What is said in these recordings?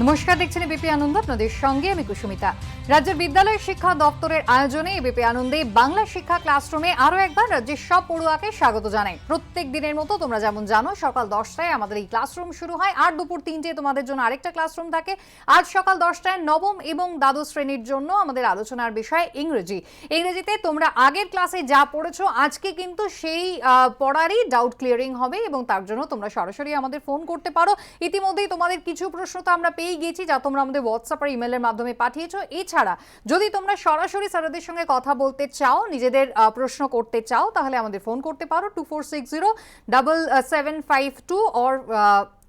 নমস্কার, দেখছেন এবিপি আনন্দ, আপনাদের সঙ্গে আমি কুসুমিতা। রাজ্যের বিদ্যালয় শিক্ষা দপ্তরের আয়োজনে এবিপি আনন্দে বাংলা শিক্ষা ক্লাসরুমে আরো একবার রাজ্যের সব পড়ুয়াকে স্বাগত জানাই। প্রত্যেক দিনের মতো তোমরা যেমন জানো, সকাল 10টায় আমাদের এই ক্লাসরুম শুরু হয়, আর দুপুর 3টে তোমাদের জন্য আরেকটা ক্লাসরুম থাকে। আজ সকাল 10টায় নবম এবং দ্বাদশ শ্রেণীর জন্য আমাদের আলোচনার বিষয় ইংরেজিতে তোমরা আগের ক্লাসে যা পড়েছো, আজকে কিন্তু সেই পড়ারই ডাউট ক্লিয়ারিং হবে এবং তার জন্য তোমরা সরাসরি আমাদের ফোন করতে পারো। ইতিমধ্যেই তোমাদের কিছু প্রশ্ন তো আমরা পেয়ে গেছি, যা তোমরা আমাদের হোয়াটসঅ্যাপ আর ইমেলের মাধ্যমে পাঠিয়েছো। এছাড়া যদি তোমরা সরাসরি স্যারদের সঙ্গে কথা বলতে চাও, নিজেদের প্রশ্ন করতে চাও, তাহলে আমাদের ফোন করতে পারো 2460-7752 or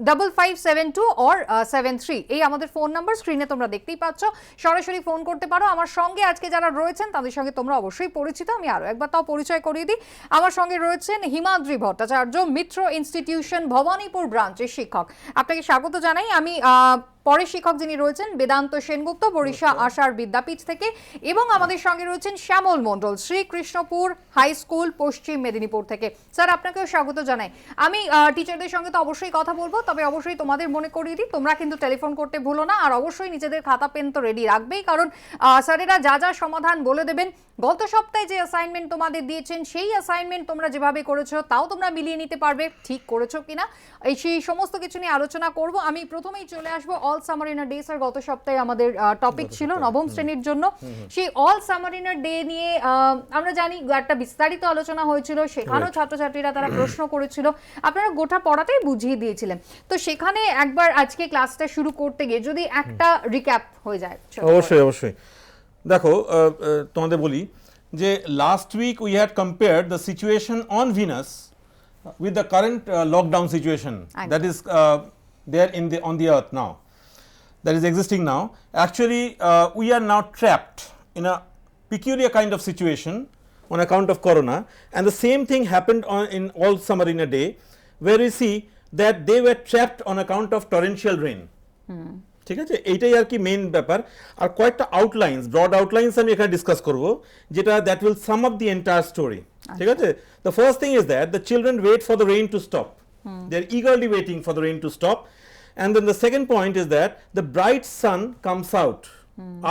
5572 or 73। এই আমাদের ফোন নাম্বার স্ক্রিনে তোমরা দেখতেই পাচ্ছ। সরাসরি ফোন করতে পারো। আমার সঙ্গে আজকে যারা রয়েছেন তাদের সঙ্গে তোমরা অবশ্যই পরিচিত, আমি আরো একবার তাও পরিচয় করিয়ে দিই। আমার সঙ্গে রয়েছেন হিমাদ্রি ভট্টাচার্য, মিত্র ইনস্টিটিউশন ভবানীপুর ব্রাঞ্চের শিক্ষক। আপনাকে স্বাগত জানাই। আমি পরে শিক্ষক যিনি রয়েছেন বেদান্ত সেনগুপ্ত, বরিশা আশার বিদ্যাপীঠ থেকে, এবং আমাদের সঙ্গে রয়েছেন শ্যামল মণ্ডল, শ্রীকৃষ্ণপুর হাই স্কুল, পশ্চিম মেদিনীপুর থেকে। স্যার, আপনাকেও স্বাগত জানাই। আমি টিচারদের সঙ্গে তো অবশ্যই কথা বলবো, তবে অবশ্যই তোমাদের মনে করিয়ে দিই, তোমরা কিন্তু টেলিফোন করতে ভুলো না, আর অবশ্যই নিজেদের খাতা পেন তো রেডি রাখবেই, কারণ স্যারেরা যা যা সমাধান বলে দেবেন। গত সপ্তাহে যে অ্যাসাইনমেন্ট তোমাদের দিয়েছেন, সেই অ্যাসাইনমেন্ট তোমরা যেভাবে করেছো তাও তোমরা মিলিয়ে নিতে পারবে, ঠিক করেছো কিনা, সেই সমস্ত কিছু নিয়ে আলোচনা করব। আমি প্রথমেই চলে আসবো all summer in a day. Sir, গত সপ্তাহে আমাদের টপিক ছিল নবম শ্রেণীর জন্য, সেই all summer in a day নিয়ে আমরা জানি একটা বিস্তারিত আলোচনা হয়েছিল, সেখানেও ছাত্রছাত্রীরা তারা প্রশ্ন করেছিল, আপনারা গোটা পড়াতেই বুঝিয়ে দিয়েছিলেন। তো সেখানে একবার আজকে ক্লাসটা শুরু করতে গিয়ে যদি একটা রিক্যাপ হয়ে যায়। অবশ্যই দেখো, তোমাদের বলি যে last week we had compared the situation on Venus with the current lockdown situation that is there on the earth now, that is existing now. Actually we are now trapped in a peculiar kind of situation on account of corona, and the same thing happened in all summer in a day, where we see that they were trapped on account of torrential rain. ঠিক আছে, এইটাই আর কি main ব্যাপার। আর কয়েকটা outlines, broad outlines আমি এখানে discuss করব, যেটা that will sum up the entire story. ঠিক আছে, the first thing is that the children wait for the rain to stop, they are eagerly waiting for the rain to stop. And then the second point is that the bright sun comes out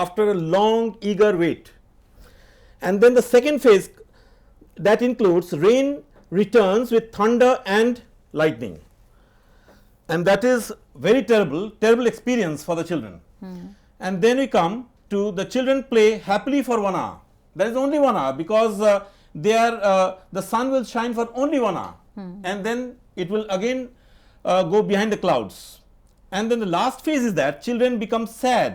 after a long eager wait. And then the second phase, that includes rain returns with thunder and lightning. And that is very terrible experience for the children. And then we come to the children play happily for 1 hour. There is only 1 hour, because the sun will shine for only 1 hour, and then it will again go behind the clouds. And then the last phase is that children become sad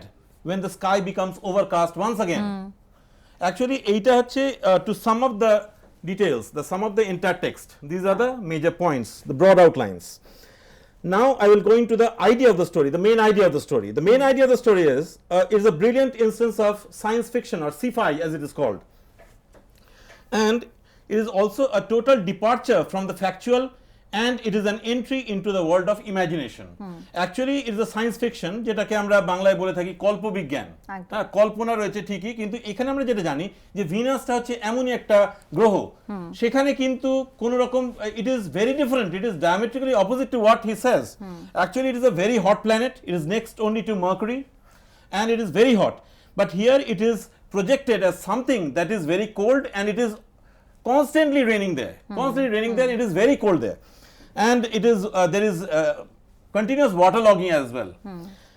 when the sky becomes overcast once again. Actually eita hocche to sum up the details, the sum of the entire text. These are the major points, the broad outlines. Now I will go into the idea of the story, the main idea of the story. The main idea of the story is a brilliant instance of science fiction, or sci-fi as it is called. And it is also a total departure from the factual, and it is an entry into the world of imagination. Actually it is a science fiction, যেটাকে আমরা বাংলায় বলে থাকি কল্পবিজ্ঞান। হ্যাঁ, কল্পনা রয়েছে ঠিকই, কিন্তু এখানে আমরা যেটা জানি যে ভিনাসটা হচ্ছে এমনই একটা গ্রহ, সেখানে কিন্তু কোন রকম it is very different, it is diametrically opposite to what he says. Actually it is a very hot planet, it is next only to Mercury, and it is very hot, but here it is projected as something that is very cold, and it is constantly raining there, it is very cold there, and it is there is continuous waterlogging as well.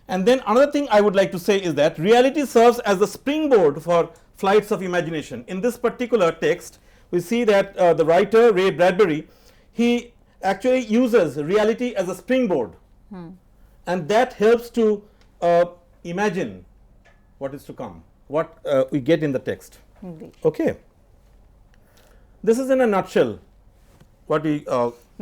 And then another thing I would like to say is that reality serves as the springboard for flights of imagination. In this particular text we see that the writer Ray Bradbury, he actually uses reality as a springboard, and that helps to imagine what is to come, what we get in the text. Okay, this is in a nutshell what we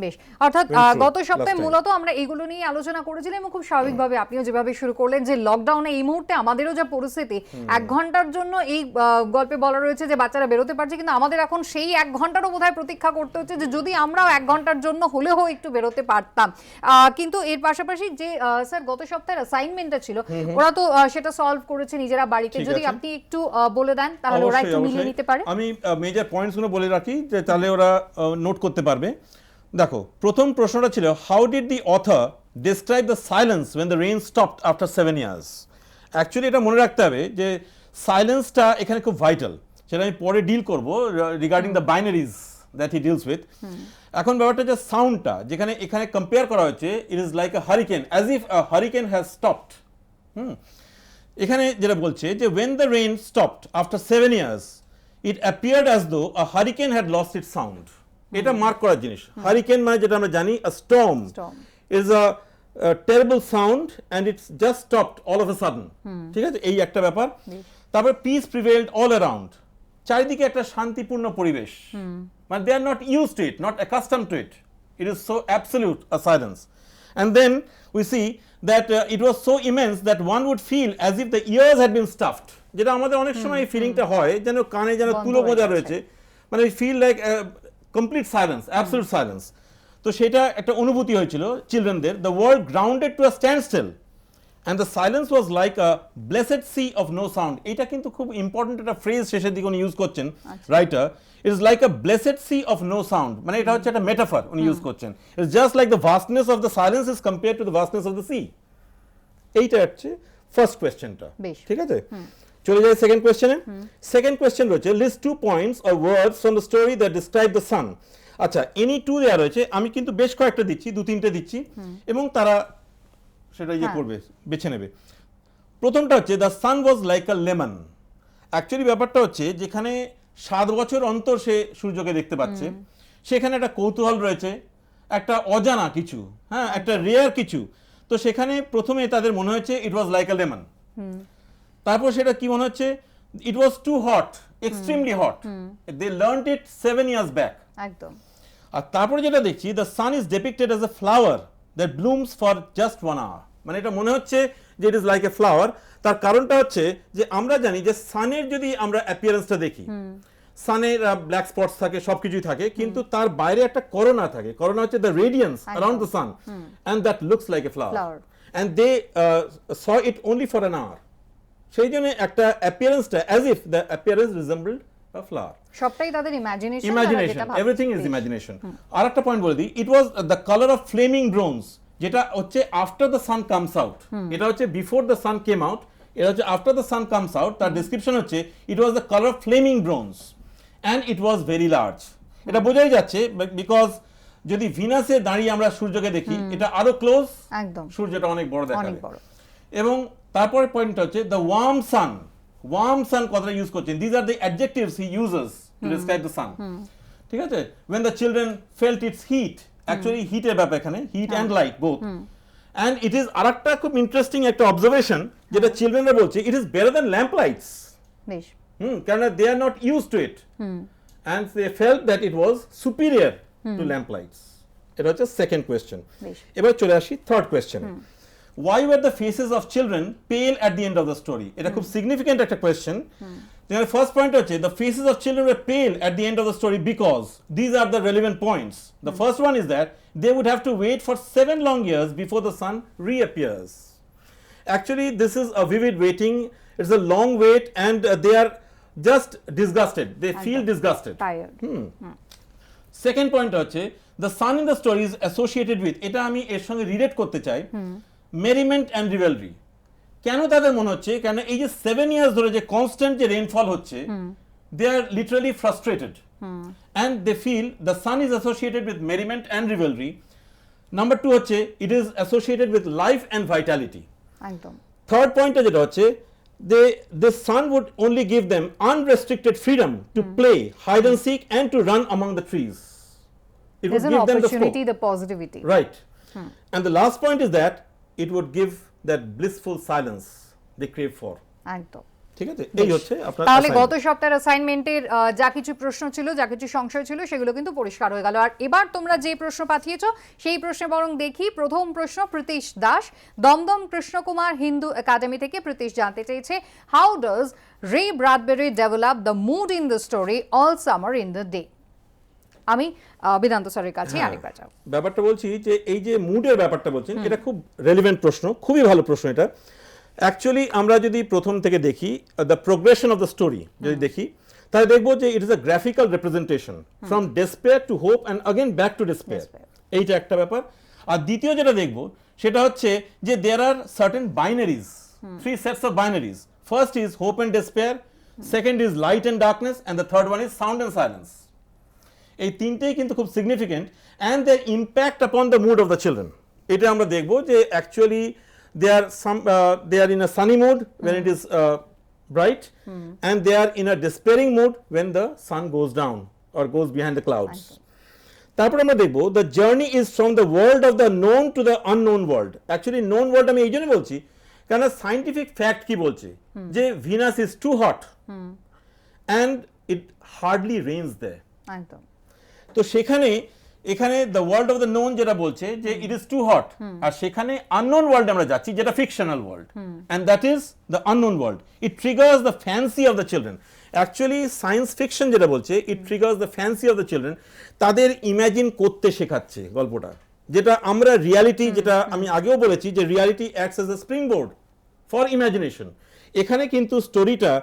বেশ, অর্থাৎ গত সপ্তাহে মূলত আমরা এগুলো নিয়ে আলোচনা করেছিলাম, এবং খুব স্বাভাবিকভাবে আপনিও যেভাবে শুরু করলেন যে লকডাউনে এই মুহূর্তে আমাদেরও যা পরিস্থিতি, 1 ঘন্টার জন্য এই গল্পে বলা রয়েছে যে বাচ্চারা বেরোতে পারছে, কিন্তু আমাদের এখন সেই 1 ঘন্টারও বোধহয় প্রতীক্ষা করতে হচ্ছে যে যদি আমরাও 1 ঘন্টার জন্য হলেও একটু বেরোতে পারতাম। কিন্তু এর পাশাপাশি যে স্যার গত সপ্তাহের অ্যাসাইনমেন্টটা ছিল, ওরা তো সেটা সলভ করেছে নিজেরা বাড়িতে, যদি আপনি একটু বলে দেন তাহলে ওরা একটু মিলিয়ে নিতে পারে। আমি মেজর পয়েন্টসগুলো বলে রাখি, যে তাহলে ওরা নোট করতে পারবে। দেখো, প্রথম প্রশ্নটা ছিল how did the author describe the silence when the rain stopped after 7 years. Actually এটা মনে রাখতে হবে যে সাইলেন্সটা এখানে খুব ভাইটাল, সেটা আমি পরে ডিল করব regarding the binaries that he deals with. এখন ব্যাপারটা যে সাউন্ডটা যেখানে এখানে কম্পেয়ার করা হচ্ছে, it is like a hurricane, as if a hurricane has stopped. এখানে যেটা বলছে যে when the rain stopped after 7 years it appeared as though a hurricane had lost its sound. এটা মার্ক করার জিনিস। হারিকেন মানে যেটা আমরা জানি a storm is a terrible sound and it's just stopped all of a sudden. ঠিক আছে, এই একটা ব্যাপার। তারপর peace prevailed all around, চারিদিকে একটা শান্তিপূর্ণ পরিবেশ, মানে they are not used to it, not accustomed to it. It is so absolute a silence. And then we see that it was so immense that one would feel as if the ears had been stuffed. যেটা আমাদের অনেক সময় এই ফিলিংটা হয় যেন কানে যেন তুলো গোঁজা রয়েছে, মানে we feel like complete silence, absolute silence. তো সেটা একটা অনুভূতি হয়েছিল চিলড্রেনদের। The world grounded to a standstill and the silence was like a blessed sea of no sound. এটা কিন্তু খুব ইম্পর্টেন্ট একটা ফ্রেজ শেষের দিকে উনি ইউজ করছেন writer. It is like a blessed sea of no sound, মানে এটা হচ্ছে একটা মেটাফর উনি ইউজ করছেন। It's just like the vastness of the silence is compared to the vastness of the sea. এইটা হচ্ছে ফার্স্ট কোয়েশ্চেনটা, ঠিক আছে। চলে যাই সেকেন্ড কোয়েশ্চেনে। সেকেন্ড কোয়েশ্চেন রয়েছে list 2 points or words from the story that describe the sun. আচ্ছা, any 2 দেয়া রয়েছে, আমি কিন্তু বেশ কয়েকটা দিচ্ছি, 2-3টে দিচ্ছি এবং তারা সেটা ইয়ে করবে, বেছে নেবে। প্রথমটা হচ্ছে the sun was like a lemon. Actually ব্যাপারটা হচ্ছে যেখানে 7 বছর অন্তর সে সূর্যকে দেখতে পাচ্ছে, সেখানে একটা কৌতূহল রয়েছে, একটা অজানা কিছু, হ্যাঁ, একটা রেয়ার কিছু। তো সেখানে প্রথমে তাদের মনে হচ্ছে it was like a lemon. তারপর সেটা কি মনে হচ্ছে, it was too hot, extremely hot. They learned it 7 years back. একদম। আর তারপরে যেটা দেখছি the sun is depicted as a flower that blooms for just 1 hour। মানে এটা মনে হচ্ছে যে it is like a flower. তার কারণটা হচ্ছে যে আমরা জানি যে সানের যদি আমরা অ্যাপিয়ারেন্সটা দেখি, সানের ব্ল্যাক স্পটস থাকে, সবকিছুই থাকে, কিন্তু তার বাইরে একটা করোনা থাকে। করোনা হচ্ছে the radiance around the sun and that looks like a flower and they saw it only for an hour. সেই জন্য একটা অ্যাপিয়ারেন্সটা as if the appearance resembled a flower. সবটাই তাদের ইমাজিনেশন, এভরিথিং ইজ ইমাজিনেশন। আর একটা point বলে দিই, it was the colour of flaming bronze, যেটা হচ্ছে after the sun comes out. এটা হচ্ছে before the sun came out, এটা হচ্ছে after the sun comes out. তার ডেসক্রিপশন হচ্ছে it was the colour of flaming bronze and it was very large. এটা বোঝাই যাচ্ছে বিকজ যদি ভিনাসে দাঁড়িয়ে আমরা সূর্যকে দেখি, এটা আরো ক্লোজ, একদম সূর্যটা অনেক বড় দেখা যায়। এবং তারপরে পয়েন্টটা হচ্ছে the warm sun. Warm sun কথাটা ইউজ করছেন, this are the adjectives he uses to describe the sun, ঠিক আছে। when the children felt its heat, actually হিটের ব্যাপার এখানে, heat and light both. and it is আরেকটা খুব ইন্টারেস্টিং একটা অবজারভেশন যেটা চিলড্রেনরা বলছে, it is better than lamp lights. কারণ they are not use to it and they felt that it was superior to lamp lights. এটা হচ্ছে second question. এবার চলে আসি third কোয়েশ্চেনে। Why were the faces of children pale at the end of the story? এটা খুব significant একটা question. The first point হচ্ছে the faces of children were pale at the end of the story because these are the relevant points. The first one is that they would have to wait for 7 long years before the sun reappears. Actually, this is a vivid waiting. It's a long wait and they are just disgusted. They feel disgusted. Tired. Second point হচ্ছে the sun in the story is associated with, এটা আমি এর সঙ্গে relate করতে চাই, merriment and রিভেলরি। কেন তাদের মনে হচ্ছে, কেন এই যে 7 years ধরে যে কনস্ট্যান্ট যে রেইনফল হচ্ছে, they are literally frustrated and they feel the sun is associated with merriment and revelry. Number 2 হচ্ছে it is associated with life and vitality. একদম। থার্ড পয়েন্টটা যেটা হচ্ছে the sun would only give them unrestricted freedom to play hide and seek and to run among the trees. It would give them the opportunity, the positivity. Right. And the last point is that it would give that blissful silence they crave for. একদম। ঠিক আছে, এই হচ্ছে আপনার। তাহলে গত সপ্তাহের অ্যাসাইনমেন্টের যা কিছু প্রশ্ন ছিল, যা কিছু সংশয় ছিল, সেগুলো কিন্তু পরিষ্কার হয়ে গেল। আর এবার তোমরা যে প্রশ্ন পাঠিয়েছো সেই প্রশ্নে বরং দেখি। প্রথম প্রশ্ন প্রীতিশ দাস, দমদম কৃষ্ণকুমার হিন্দু একাডেমি থেকে প্রীতিশ জানতে চেয়েছে, how does Ray Bradbury develop the mood in the story all summer in the day? আমি বেদান্ত স্যারের কাছে আরেকবার যাব। ব্যাপারটা বলছি যে এই যে মুডের ব্যাপারটা বলছেন, এটা খুব রেলেভেন্ট প্রশ্ন, খুবই ভালো প্রশ্ন এটা। অ্যাকচুয়ালি আমরা যদি প্রথম থেকে দেখি the progression of the story যদি দেখি, তাহলে দেখবো যে it is a graphical representation from despair to hope and again back to despair. এইটা একটা ব্যাপার। আর দ্বিতীয় যেটা দেখবো সেটা হচ্ছে যে there are certain binaries, three sets of binaries. First is hope and despair, second is light and darkness, and the third one is sound and silence. এই তিনটেই কিন্তু খুব significant and their impact upon the mood of the children. এটা আমরা দেখবো যে actually they are in a sunny mood when it is bright, and they are in a despairing mood when the sun goes down or goes behind the clouds. তারপর আমরা দেখবো the journey is from the world of the known to the unknown world. Actually known world আমি এই জন্য বলছি কারণ scientific fact কি বলছে যে Venus is too hot and it hardly rains there. একদম। তো সেখানে এখানে the world of the known যেটা বলছে যে ইট ইজ টু হট, আর সেখানে আননোন ওয়ার্ল্ড আমরা যাচ্ছি যেটা fictional world, and that is the unknown world. It triggers the fancy of the children. Actually science fiction যেটা বলছে it triggers the fancy of the children, তাদের imagine করতে শেখাচ্ছে গল্পটা, যেটা আমরা রিয়ালিটি, যেটা আমি আগেও বলেছি যে reality acts as a spring board for imagination. এখানে কিন্তু স্টোরিটা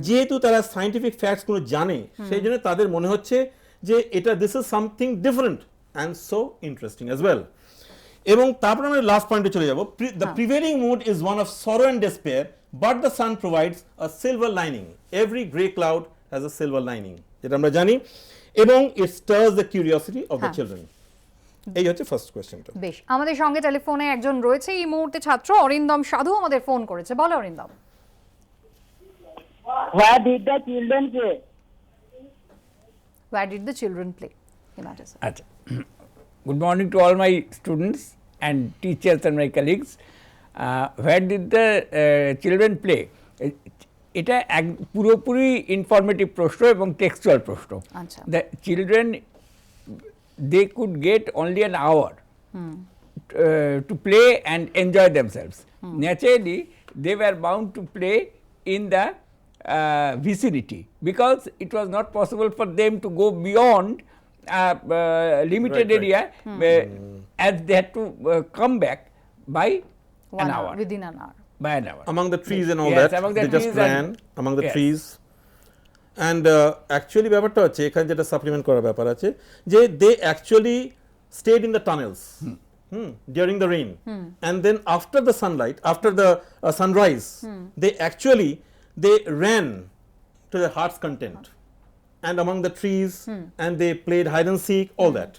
যেহেতু তারা সায়েন্টিফিক ফ্যাক্টস গুলো জানে, সেই জন্য তাদের মনে হচ্ছে যে এটা this is something different and so interesting as well. এবং তারপর আমরা লাস্ট পয়েন্টে চলে যাব। The prevailing mood is one of sorrow and despair, but the sun provides a silver lining. Every grey cloud has a silver lining, যেটা আমরা জানি, এবং it stirs the curiosity of the children. এই হচ্ছে first কোয়েশ্চেনটা। বেশ, আমাদের সঙ্গে টেলিফোনে একজন রয়েছে এই মুহূর্তে, ছাত্র অরিন্দম সাধু আমাদের ফোন করেছে। বলো Arindam. Where did the children play? Where did the children play? Himanshu sir. আচ্ছা, good morning to all my students and teachers and my colleagues. Where did the children play? এটা এক পুরোপুরি ইনফরমেটিভ প্রশ্ন এবং টেক্সচুয়াল প্রশ্ন। আচ্ছা। The children they could get only an hour to play and enjoy themselves. Naturally, they were bound to play in the vicinity because it was not possible for them to go beyond limited Right, area as they had to come back by an hour. Within an hour. By an hour. Among the trees and all Yes, that, among the they just trees ran and- among the yes. trees. And actually ব্যাপারটা হচ্ছে এখানে যেটা supplement করার ব্যাপার আছে যে they actually stayed in the tunnels during the rain, and then after the sunlight, after the sunrise, they ran to their heart's content and among the trees, and they played hide and seek, all that.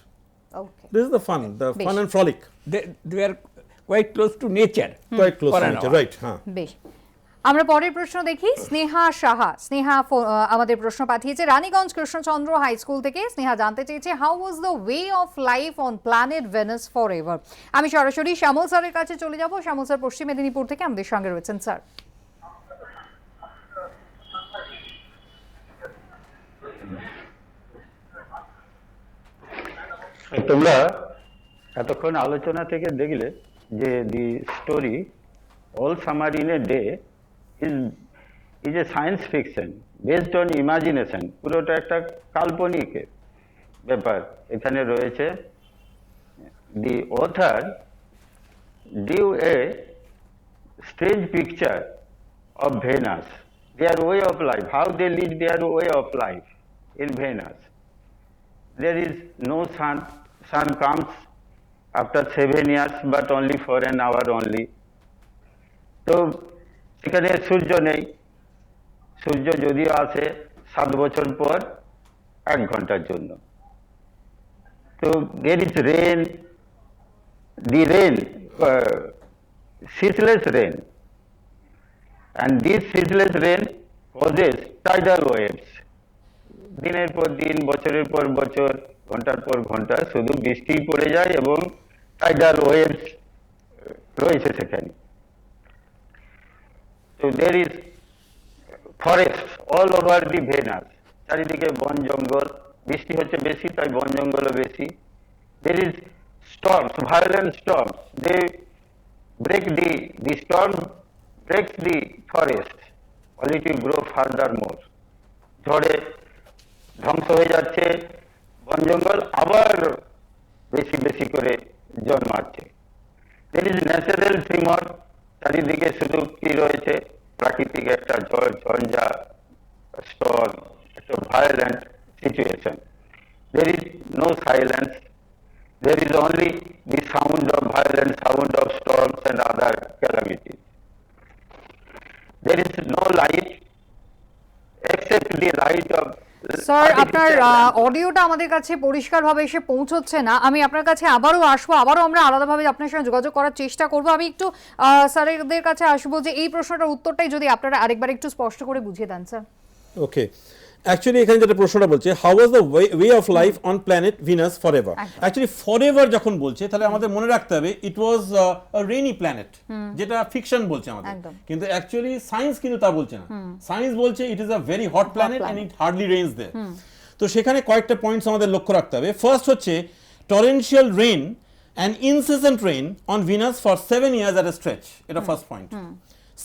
Okay. This is the fun and frolic. They were quite close to nature. Quite close for to an nature, hour. right? বেশ, আমরা পরের প্রশ্ন দেখি। স্নেহা সাহা, স্নেহা আমাদের প্রশ্ন পাঠিয়েছে Raniganj Krishnachandra high school থেকে। স্নেহা জানতে চেয়েছে how was the way of life on planet Venus forever এভার। আমি সরাসরি শ্যামল স্যারের কাছে চলে যাব। শ্যামল স্যার পশ্চিম মেদিনীপুর থেকে আমাদের সঙ্গে রয়েছেন। স্যার, তোমরা এতক্ষণ আলোচনা থেকে দেখলে যে the story all summer in a day is a science fiction based on imagination. পুরোটা একটা কাল্পনিক ব্যাপার এখানে রয়েছে। The author drew a strange picture of Venus, their way of life, how they live their way of life in Venus. There is no sun. Sun comes after 7 years, but only for an hour only. তো সেখানে সূর্য নেই, সূর্য যদিও আসে 7 বছর পর 1 ঘন্টার জন্য। তো there is rain, the rain, ceaseless rain, and this ceaseless rain causes tidal waves. দিনের পর দিন, বছরের পর বছর, ঘন্টার পর ঘন্টা শুধু বৃষ্টি পড়ে যায় এবং টাইডাল ওয়েভস রয়েছে সেখানে। তো there is forest all over the Venus, চারিদিকে বন জঙ্গল, বৃষ্টি হচ্ছে বেশি তাই বন জঙ্গলও বেশি। There is storms, violent storms, they break the storm breaks the forest only to grow furthermore. ঝড়ে ধ্বংস হয়ে যাচ্ছে বন জঙ্গল, আবার বেশি বেশি করে জন্মাচ্ছে। দের ইজ ন্যাচারাল ট্রিমর, চারিদিকে শুধু কি রয়েছে প্রাকৃতিক একটা ঝড় ঝঞ্ঝা, স্টর্ম, একটা violent situation. There is no silence, there is only the sound of violent sound of storms and other calamities. There is no light except the light of sir আপনার artificial lamp. অডিওটা আমাদের কাছে পরিষ্কারভাবে এসে পৌঁছচ্ছে না, আমি আপনার কাছে আবারও আসবো, আবারও আমরা আলাদাভাবে আপনার সঙ্গে যোগাযোগ করার চেষ্টা করব। আমি একটু স্যারেদের কাছে আসবো যে এই প্রশ্নটার উত্তরটাই যদি আপনারা আরেকবার একটু স্পষ্ট করে বুঝিয়ে দেন স্যার। ওকে, অ্যাকচুয়ালি এখানে যেটা প্রশ্নটা বলছে, how was the way of life on planet Venus forever. Actually forever যখন বলছে তাহলে আমাদের মনে রাখতে হবে ইট ওয়াজ আ রেইনি প্ল্যানেট, যেটা ফিকশন বলছে আমাদের, একদম। কিন্তু অ্যাকচুয়ালি সায়েন্স কিন্তু তা বলছে না। সায়েন্স বলছে it is a very hot planet and it hardly rains there. তো সেখানে কয়েকটা পয়েন্টস আমাদের লক্ষ্য রাখতে হবে। ফার্স্ট হচ্ছে torrential rain and incessant rain on Venus for 7 years at a stretch, এটা ফার্স্ট পয়েন্ট।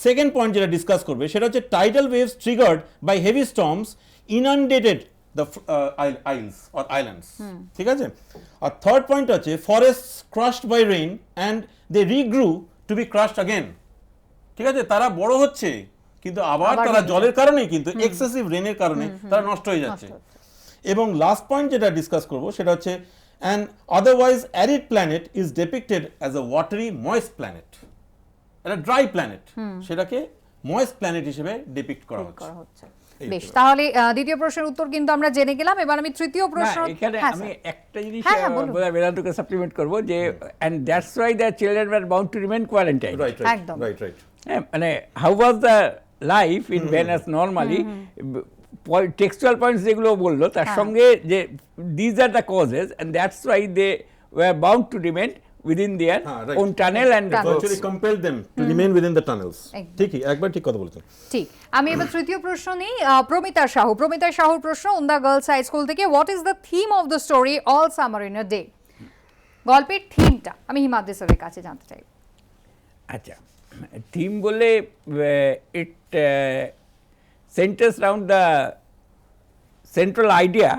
সেকেন্ড পয়েন্ট যেটা ডিসকাস করবে সেটা হচ্ছে tidal waves triggered by heavy storms inundated the isles or islands, ঠিক আছে। আর থার্ড পয়েন্ট আছে forests crushed by rain and they regrew to be crushed again, ঠিক আছে। তারা বড় হচ্ছে কিন্তু আবার তারা জলের কারণে কিন্তু এক্সেসিভ রেনের কারণে তারা নষ্ট হয়ে যাচ্ছে। এবং লাস্ট পয়েন্ট যেটা ডিসকাস করব সেটা হচ্ছে an otherwise arid planet is depicted as a watery moist planet, একটা ড্রাই প্ল্যানেট সেটাকে ময়েস্ট প্ল্যানেট হিসেবে ডিপিক্ট করা হচ্ছে। বেশ, তাহলে দ্বিতীয় প্রশ্নের উত্তর কিন্তু আমরা জেনে গেলাম। এবার আমি তৃতীয় প্রশ্ন, এখানে হ্যাঁ, আমি স্যার। একটা জিনিস হ্যাঁ, হ্যাঁ, বলুন। বেদান্তকে সাপ্লিমেন্ট করব যে and that's why the children were bound to remain quarantined. Right একদম। Right right. হ্যাঁ, মানে how was the life in Venus normally, textual points যেগুলো বললো তার সঙ্গে যে these are the causes and that's why they were bound to remain within their right. own tunnel and Tunnel. Actually compelled them to remain within the tunnels. একদম। ঠিকই, একবার ঠিক কথা বলেছেন। ঠিক, আমি এবার তৃতীয় প্রশ্ন নিই। প্রমিতা সাহুর প্রশ্ন on the girls high school থেকে, what is the theme of the story all summer in a day? গল্পের থিমটা আমি হিমাদ্রি স্যারের কাছে জানতে চাই। আচ্ছা, থিম বলে ইট centers around the central idea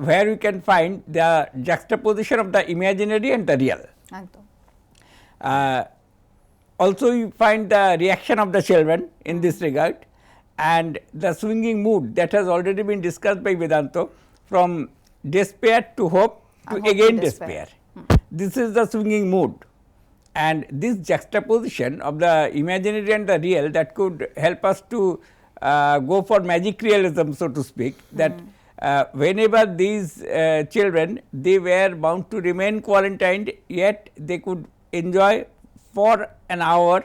where we can find the juxtaposition of the imaginary and the real. একদম। Also you find the reaction of the children in this regard and the swinging mood that has already been discussed by Vedanto, from despair to hope to And hope to again despair. despair. This is the swinging mood, and this juxtaposition of the imaginary and the real that could help us to go for magic realism, so to speak, that whenever these children, they were bound to remain quarantined, yet they could enjoy for an hour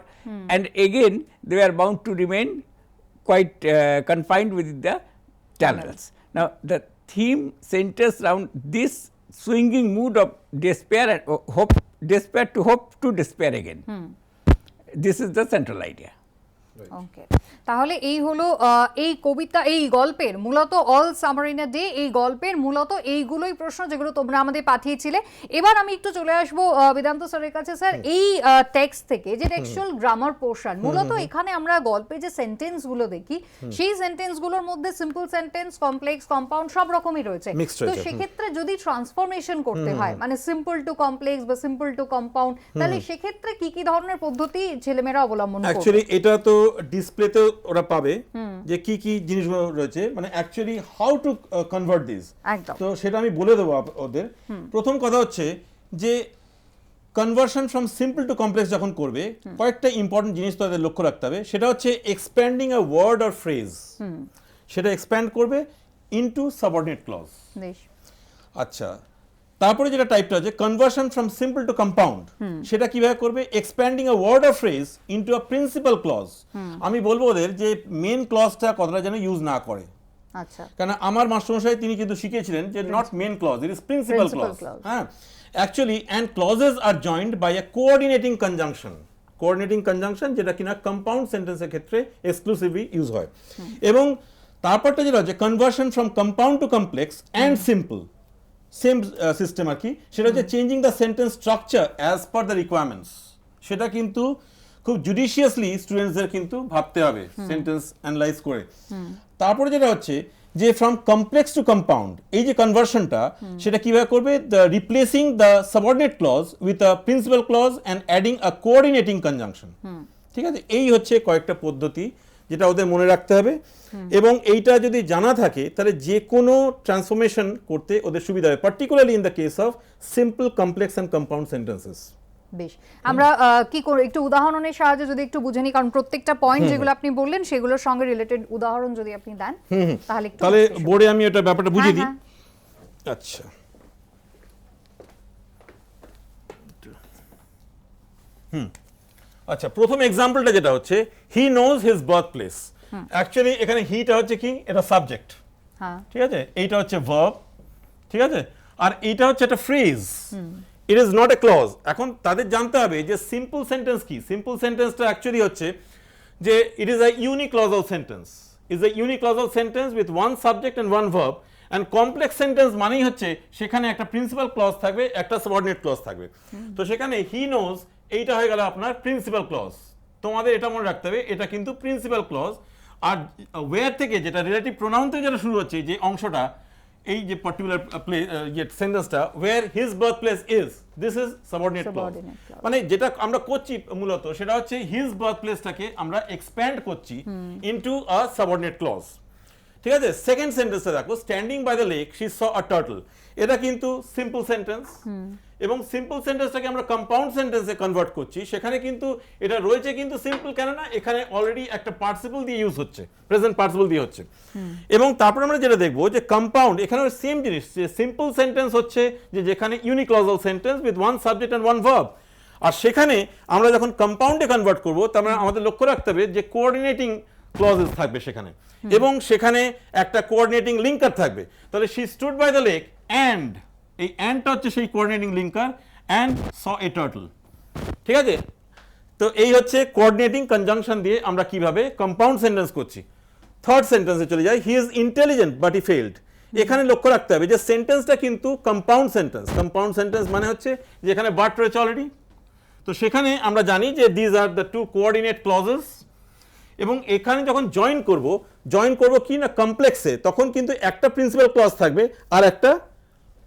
and again they were bound to remain quite confined within the tunnels. Now the theme centers around this swinging mood of despair and hope, despair to hope to despair again. This is the central idea. ওকে, তাহলে এই হলো এই কবিতা, এই গল্পের মূলত all summer in a day, এই গল্পের মূলত এইগুলোই প্রশ্ন যেগুলো তোমরা আমাদের পাঠিয়েছিলে। এবার আমি একটু চলে আসবো বেদান্ত স্যারের কাছে। স্যার, এই টেক্সট থেকে যে টেক্সচুয়াল গ্রামার পোর্শন, মূলত এখানে আমরা গল্পে যে সেন্টেন্সগুলো দেখি সেই সেন্টেন্সগুলোর মধ্যে সিম্পল সেন্টেন্স, কমপ্লেক্স, কম্পাউন্ড সব রকমই রয়েছে। তো সেক্ষেত্রে যদি ট্রান্সফরমেশন করতে হয়, মানে সিম্পল টু কমপ্লেক্স বা সিম্পল টু কম্পাউন্ড, তাহলে সেক্ষেত্রে কি কি ধরনের পদ্ধতি ছেলেমেয়েরা অবলম্বন করবে? অ্যাকচুয়ালি এটা তো ডিসপ্লেতে ওরা পাবে যে কি কি জিনিসগুলো রয়েছে, মানে actually how to convert this. একদম। তো সেটা আমি বলে দেবো ওদের। প্রথম কথা হচ্ছে যে conversion from simple to complex যখন করবে, কয়েকটা ইম্পর্টেন্ট জিনিস তাদের লক্ষ্য রাখতে হবে। সেটা হচ্ছে expanding a word or phrase, সেটা এক্সপ্যান্ড করবে ইনটু সাবঅর্ডিনেট ক্লজ। আচ্ছা, তারপরে যেটা টাইপটা আছে conversion from simple to compound, সেটা কিভাবে করবে? Expanding a word or phrase into a principal clause. আমি বলবো ওদের যে মেন ক্লজটা কতটা যেন ইউজ না করে। আচ্ছা, কারণ আমার মাস্টারমশাই তিনি কিন্তু শিখিয়েছিলেন যে not main clause, it is principal clause. হ্যাঁ, actually and clauses are joined by a coordinating conjunction. Coordinating conjunction যেটা কিনা কম্পাউন্ড সেন্টেন্সের ক্ষেত্রে এক্সক্লুসিভলি ইউজ হয়। এবং তারপরটা যেটা হচ্ছে conversion from compound to complex and simple, same system আর কি। সেটা হচ্ছে changing the sentence structure as per the requirements. সেটা কিন্তু খুব জুডিশিয়াসলি স্টুডেন্টসদের কিন্তু ভাবতে হবে সেন্টেন্স অ্যানালাইজ করে। তারপরে যেটা হচ্ছে যে ফ্রম কমপ্লেক্স টু কম্পাউন্ড, এই যে কনভার্সনটা সেটা কিভাবে করবে? The replacing the subordinate clause with a principal clause and adding a coordinating conjunction. ঠিক আছে, এই হচ্ছে কয়েকটা পদ্ধতি যেটা ওদের মনে রাখতে হবে, এবং এইটা যদি জানা থাকে তাহলে যে কোনো ট্রান্সফরমেশন করতে ওদের সুবিধা হবে, particularly in the case of simple, complex and compound sentences. বেশ, আমরা কি করে একটু উদাহরণের সাহায্যে যদি একটু বুঝে নিই, কারণ প্রত্যেকটা পয়েন্ট যেগুলো আপনি বললেন সেগুলোর সঙ্গে রিলেটেড উদাহরণ যদি আপনি দেন তাহলে একটু তাহলে বোর্ডে আমি এটা ব্যাপারটা বুঝিয়ে দিই। হ্যাঁ। আচ্ছা, আচ্ছা, প্রথম এক্সাম্পলটা যেটা হচ্ছে he knows his birth place. Actually এখানে হিটা হচ্ছে কি, এটা সাবজেক্ট, হ্যাঁ, ঠিক আছে, এইটা হচ্ছে ভার্ব, ঠিক আছে, আর এইটা হচ্ছে একটা phrase, it is not a clause. এখন তাদের জানতে হবে যে সিম্পল সেন্টেন্স কি। সিম্পল সেন্টেন্সটা অ্যাকচুয়ালি হচ্ছে যে it is a uniclausal sentence, is a uniclausal sentence with one subject and one verb. And complex sentence মানেই হচ্ছে সেখানে একটা প্রিন্সিপাল ক্লজ থাকবে, একটা সাবঅর্ডিনেট ক্লজ থাকবে। তো সেখানে হি নোজ, এইটা হয়ে গেল আপনার প্রিন্সিপাল ক্লজ। তোমাদের এটা মনে রাখতে হবে, এটা কিন্তু প্রিন্সিপাল ক্লজ। আর ওয়্যার থেকে, যেটা রিলেটিভ প্রোনাউন থেকে যেটা শুরু হচ্ছে, যে অংশটা, এই যে পার্টিকুলার সেন্টেন্সটা, where his birth place is, this is subordinate clause. Subordinate clause. মানে যেটা আমরা করছি মূলত সেটা হচ্ছে হিজ বার্থ প্লেসটাকে আমরা এক্সপ্যান্ড করছি ইনটু আ সাবঅর্ডিনেট ক্লজ, ঠিক আছে। সেকেন্ড সেন্টেন্সটা দেখো, standing by the lake she saw a turtle. এটা কিন্তু সিম্পল সেন্টেন্স, এবং সিম্পল সেন্টেন্সটাকে আমরা কম্পাউন্ড সেন্টেন্সে কনভার্ট করছি। সেখানে কিন্তু এটা রয়েছে কিন্তু সিম্পল, কেননা এখানে অলরেডি একটা পার্টিসিপল দিয়ে ইউজ হচ্ছে, প্রেজেন্ট পার্টিসিপল দিয়ে হচ্ছে। এবং তারপর আমরা যেটা দেখবো যে কম্পাউন্ড, এখানে সেম জিনিস, যে সিম্পল সেন্টেন্স হচ্ছে যে যেখানে uniclausal sentence with one subject and one verb. আর সেখানে আমরা যখন কম্পাউন্ডে কনভার্ট করবো, তার মানে আমাদের লক্ষ্য রাখতে হবে যে কোঅর্ডিনেটিং ক্লজেস থাকবে সেখানে, এবং সেখানে একটা কোঅর্ডিনেটিং লিঙ্কার থাকবে। তাহলে she stood by the lake and, এই অ্যান্ডটা হচ্ছে সেই coordinating linker, and saw a turtle, ঠিক আছে। তো এই হচ্ছে কোঅর্ডিনেটিং কনজাংশন দিয়ে আমরা কিভাবে কম্পাউন্ড সেন্টেন্স করছি। থার্ড সেন্টেন্সে চলে যাই, he is intelligent but he failed. এখানে লক্ষ্য রাখতে হবে যে সেন্টেন্সটা কিন্তু কম্পাউন্ড সেন্টেন্স। কম্পাউন্ড সেন্টেন্স মানে হচ্ছে যেখানে বাট রয়েছে অলরেডি। তো সেখানে আমরা জানি যে these are the two coordinate clauses, এবং এখানে যখন জয়েন করব কি না কমপ্লেক্সে, তখন কিন্তু একটা প্রিন্সিপাল ক্লজ থাকবে আর একটা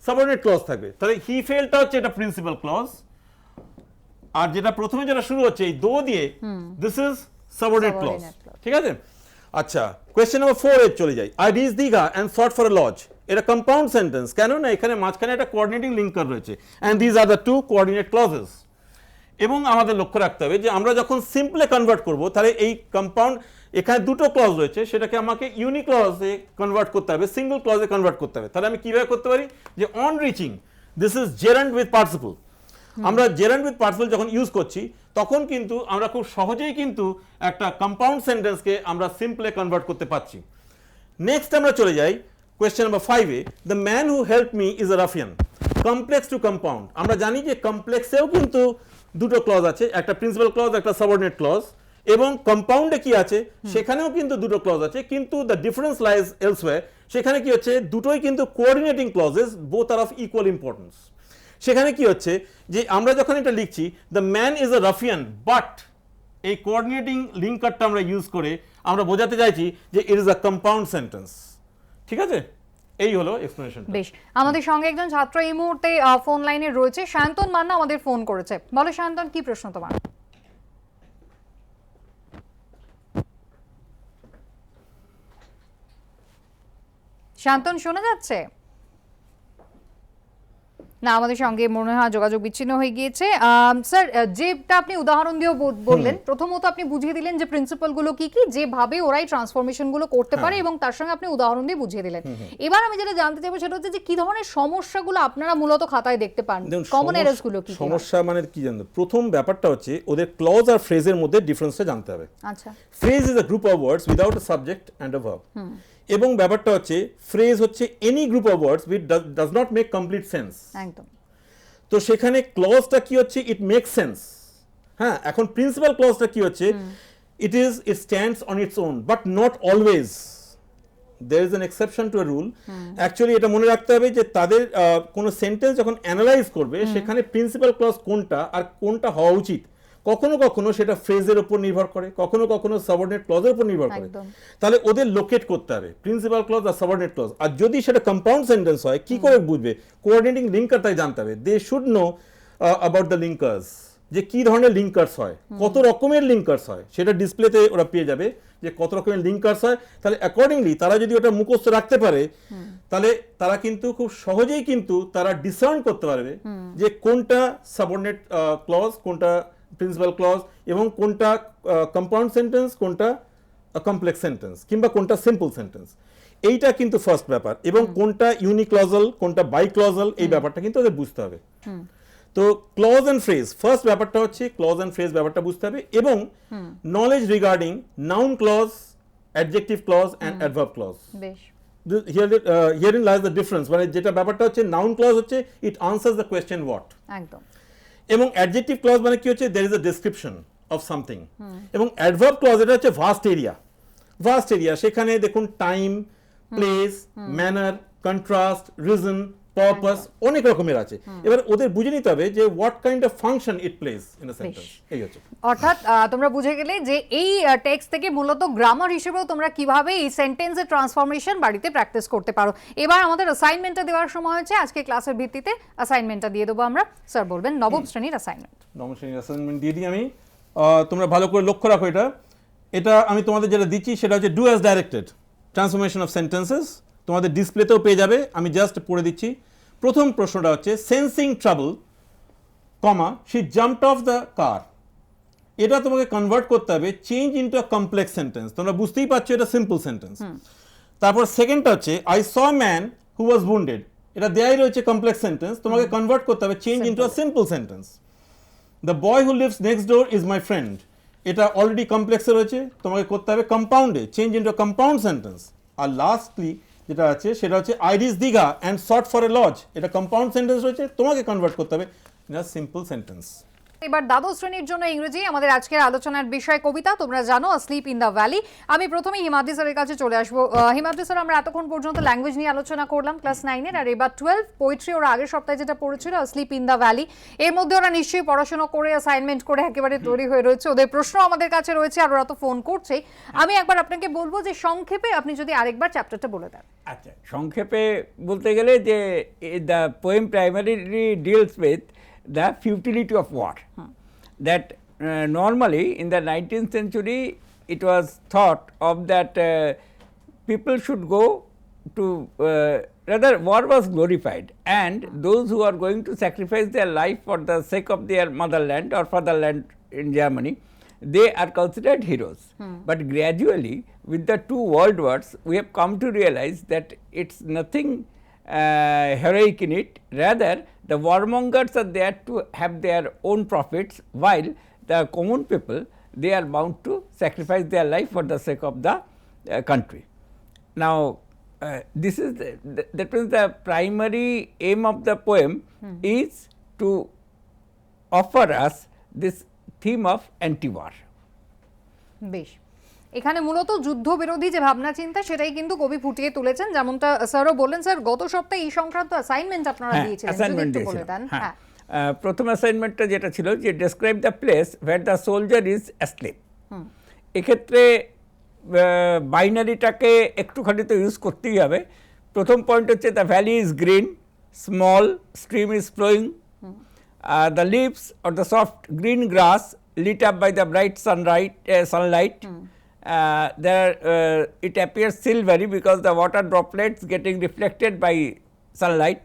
সাবঅর্ডিনেট ক্লজ থাকবে। তাহলে হি ফেলটা হচ্ছে এটা প্রিন্সিপাল ক্লজ, আর যেটা প্রথমে যেটা শুরু হচ্ছে এই দো দিয়ে, this is subordinate clause, Subordinate clause. ঠিক আছে। আচ্ছা, কোয়েশ্চেন নাম্বার 4 এ চলে যাই। I reach Digha and sought for a lodge. এটা কম্পাউন্ড সেন্টেন্স, কেন না এখানে মাঝখানে একটা কোঅর্ডিনেটিং লিঙ্কার রয়েছে, and these are the two coordinate clauses. এবং আমাদের লক্ষ্য রাখতে হবে যে আমরা যখন সিম্পলে কনভার্ট করব, তাহলে এই কম্পাউন্ড, এখানে দুটো ক্লজ রয়েছে, সেটাকে আমাকে ইউনিক্লজে কনভার্ট করতে হবে, সিঙ্গল ক্লজে কনভার্ট করতে হবে। তাহলে আমি কিভাবে করতে পারি, যে on reaching, this is gerund with participle. আমরা জেরান্ড উইথ পার্টিসিপল যখন ইউজ করছি, তখন কিন্তু আমরা খুব সহজেই কিন্তু একটা কম্পাউন্ড সেন্টেন্সকে আমরা সিম্পলে কনভার্ট করতে পারছি। নেক্সট আমরা চলে যাই question number 5 A, the man who help me is a ruffian. Complex to compound, আমরা জানি যে কমপ্লেক্সেও কিন্তু দুটো ক্লজ আছে, একটা প্রিন্সিপাল ক্লজ, একটা সাবঅর্ডিনেট ক্লজ। এবং কম্পাউন্ডে কি আছে, সেখানেও কিন্তু দুটো ক্লজ আছে, কিন্তু দ্য ডিফারেন্স লাইজ এলসওয়্যার। সেখানে কি হচ্ছে, দুটোই কিন্তু coordinating clauses, both are of equal importance. সেখানে কি হচ্ছে, যে আমরা যখন এটা লিখছি the man is a ruffian, but এই কোঅর্ডিনেটিং লিঙ্কারটা আমরা ইউজ করে আমরা বোঝাতে চাইছি যে it is a compound sentence, ঠিক আছে। এই হলো এক্সপ্লেনেশন। বেশ, আমাদের সঙ্গে একজন ছাত্র এই মুহূর্তে ফোন লাইনে রয়েছে, শান্তন মান্না আমাদের ফোন করেছে। বলো শান্তন, কি প্রশ্ন তোমার? শান্তন, শোনা যাচ্ছে না? আমাদের সঙ্গে মনে হয় যোগাযোগ বিচ্ছিন্ন হয়ে গিয়েছে। স্যার, যেটা আপনি উদাহরণ দিয়ে বললেন, প্রথমত আপনি বুঝিয়ে দিলেন যে প্রিন্সিপাল গুলো কি কি, যেভাবে ওরাই ট্রান্সফরমেশন গুলো করতে পারে, এবং তার সঙ্গে আপনি উদাহরণ দিয়ে বুঝিয়ে দিলেন। এবার আমি যেটা জানতে চাইবো সেটা হচ্ছে যে কি ধরনের সমস্যাগুলো আপনারা মূলত খাতায় দেখতে পান, কমন এরর্স গুলো কি? সমস্যা মানে কি জানতো, প্রথম ব্যাপারটা হচ্ছে ওদের ক্লজ আর ফ্রেজের মধ্যে ডিফারেন্সটা জানতে হবে। আচ্ছা, phrase is a group of words without a subject and a verb. এবং ব্যাপারটা হচ্ছে ফ্রেজ হচ্ছে any group of words which does not make complete sense. একদম। তো সেখানে ক্লজটা কি হচ্ছে, ইট মেক সেন্স। হ্যাঁ, এখন প্রিন্সিপাল ক্লজটা কি হচ্ছে, it stands on its own, but not always. there is an exception to a rule. Actually এটা মনে রাখতে হবে যে তাদের কোনো সেন্টেন্স যখন অ্যানালাইজ করবে, সেখানে প্রিন্সিপাল ক্লজ কোনটা আর কোনটা হওয়া উচিত, কখনো কখনো সেটা ফ্রেজের উপর নির্ভর করে, কখনো কখনো সাবঅর্ডিনেট ক্লজের উপর নির্ভর করে। তাহলে ওদের লোকেট করতে হবে প্রিন্সিপাল ক্লজ আর সাবঅর্ডিনেট ক্লজ। আর যদি সেটা কম্পাউন্ড সেন্টেন্স হয়, কি করে বুঝবে? কোঅর্ডিনেটিং লিঙ্কার তাই জানতে হবে। They should know about the linkers, যে কি ধরনের লিঙ্কার্স হয়, কত রকমের লিঙ্কার্স হয়, সেটা ডিসপ্লেতে ওরা পেয়ে যাবে যে কত রকমের লিঙ্কার্স হয়। তাহলে অ্যাকর্ডিংলি তারা যদি ওটা মুখস্থ রাখতে পারে, তাহলে তারা কিন্তু খুব সহজেই কিন্তু তারা ডিসার্ন করতে পারবে যে কোনটা সাবঅর্ডিনেট ক্লজ, কোনটা প্রিন্সিপাল ক্লজ, এবং কোনটা কম্পাউন্ড সেন্টেন্স, কোনটা কমপ্লেক্স সেন্টেন্স, কিংবা কোনটা সিম্পল সেন্টেন্স। এইটা কিন্তু ফার্স্ট ব্যাপার। এবং কোনটা ইউনিক্লজাল, কোনটা বাইক্লজাল, এই ব্যাপারটা কিন্তু ওদের বুঝতে হবে। তো ক্লজ অ্যান্ড ফ্রেজ, ফার্স্ট ব্যাপারটা হচ্ছে ক্লজ অ্যান্ড ফ্রেজ ব্যাপারটা বুঝতে হবে, এবং knowledge regarding noun clause, adjective clause and adverb clause. বেশ, হিয়ারিন লাইজ দ্য ডিফারেন্স। মানে যেটা ব্যাপারটা হচ্ছে, নাউন ক্লজ হচ্ছে it answers the question what, একদম। এবং অ্যাডজেক্টিভ ক্লজ মানে কি হচ্ছে, there is a description of something. এবং অ্যাডভার্ব ক্লজ এটা হচ্ছে ভাস্ট এরিয়া, ভাস্ট এরিয়া। সেখানে দেখুন time, place, manner, contrast, reason, purpose, অনেক রকমের আছে। এবার ওদের বুঝে নিতে হবে যে what kind of function it place in a sentence. এই হচ্ছে অর্থাৎ তোমরা বুঝে গেলে যে এই টেক্সট থেকে মূলত গ্রামার হিসেবেও তোমরা কিভাবে এই সেন্টেন্সের ট্রান্সফরমেশন বাড়িতে প্র্যাকটিস করতে পারো। এবার আমাদের অ্যাসাইনমেন্টটা দেওয়ার সময় হয়েছে। আজকে ক্লাসের ভিত্তিতে অ্যাসাইনমেন্টটা দিয়ে দেবো আমরা। স্যার বলবেন নবম শ্রেণীর অ্যাসাইনমেন্ট। নবম শ্রেণীর অ্যাসাইনমেন্ট দিয়ে দিই আমি। তোমরা ভালো করে লক্ষ্য রাখো, এটা আমি তোমাদের যেটা দিচ্ছি সেটা হচ্ছে do as directed, transformation of sentences. তোমাদের ডিসপ্লেতেও পেয়ে যাবে, আমি জাস্ট পড়ে দিচ্ছি। প্রথম প্রশ্নটা হচ্ছে sensing trouble, comma, she jumped off the car. এটা তোমাকে কনভার্ট করতে হবে change into a complex sentence. তোমরা বুঝতেই পারছো এটা সিম্পল সেন্টেন্স। তারপর সেকেন্ডটা হচ্ছে I saw man who was wounded. এটা দেয়াই রয়েছে কমপ্লেক্স সেন্টেন্স, তোমাকে কনভার্ট করতে হবে change into a simple sentence. The boy who lives next door is my friend. এটা অলরেডি কমপ্লেক্সে রয়েছে, তোমাকে করতে হবে কম্পাউন্ডে, চেঞ্জ ইনটু আ কম্পাউন্ড সেন্টেন্স। আর লাস্টলি যেটা আছে সেটা হচ্ছে I reach Digha and sought for a lodge. এটা কম্পাউন্ড সেন্টেন্স রয়েছে, তোমাকে কনভার্ট করতে হবে ইন আ সিম্পল সেন্টেন্স। এবার দ্বাদশ শ্রেণীর জন্য ইংরেজি আমাদের আজকের আলোচনার বিষয় কবিতা। তোমরা জানো স্লিপ ইন দ্য ভ্যালি। আমি প্রথমে হিমাদ্রি স্যারের কাছে চলে আসবো। হিমাদ্রি স্যার, আমরা এতক্ষণ পর্যন্ত ল্যাঙ্গুয়েজ নিয়ে আলোচনা করলাম ক্লাস 9-এর, আর এবার 12 পোয়েট্রি ওরা আগের সপ্তাহে যেটা পড়েছিল স্লিপ ইন দ্য ভ্যালি, এর মধ্যে ওরা নিশ্চয়ই পড়াশোনা করে অ্যাসাইনমেন্ট করে একেবারে তৈরি হয়ে রয়েছে। ওদের প্রশ্ন আমাদের কাছে রয়েছে আর ওরা তো ফোন করছে। আমি একবার আপনাকে বলবো যে সংক্ষেপে আপনি যদি আরেকবার চ্যাপ্টারটা বলে দেন। আচ্ছা, সংক্ষেপে বলতে গেলে যে the poem primarily deals with the futility of war. That normally in the 19th century it was thought of that people should go to rather war was glorified, and those who are going to sacrifice their life for the sake of their motherland or fatherland in Germany, they are considered heroes. But gradually with the two world wars we have come to realize that it's nothing heroic in it. Rather the warmongers are there to have their own profits, while the common people, they are bound to sacrifice their life for the sake of the country. Now this is that means the primary aim of the poem is to offer us this theme of anti-war. বেশ, এখানে মূলত যুদ্ধবিরোধী যে ভাবনা চিন্তা সেটাই কিন্তু কবি ফুটিয়ে তুলেছেন, যেমনটা স্যারও বললেন। স্যার, গত সপ্তাহে এই সংক্রান্ত অ্যাসাইনমেন্ট আপনারা দিয়েছিলেন, যদি একটু বলে দেন। হ্যাঁ, প্রথম অ্যাসাইনমেন্টটা যেটা ছিল যে describe the place where the soldier is asleep. এক্ষেত্রে বাইনারিটাকে একটুখানি তো ইউজ করতেই হবে। প্রথম পয়েন্ট হচ্ছে the valley is green, small stream is flowing, the leaves or the soft green grass lit up by the bright sunlight. It appears silvery because the water droplets getting reflected by sunlight.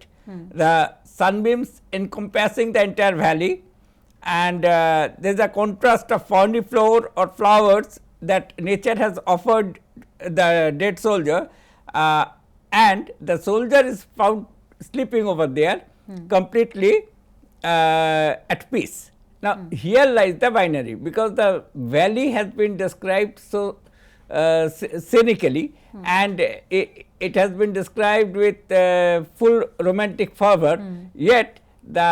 The sunbeams encompassing the entire valley, and there is a contrast of fawny flower or flowers that nature has offered the dead soldier, and the soldier is found sleeping over there completely at peace. Now here lies the binary, because the valley has been described so scenically, and it has been described with full romantic fervor, yet the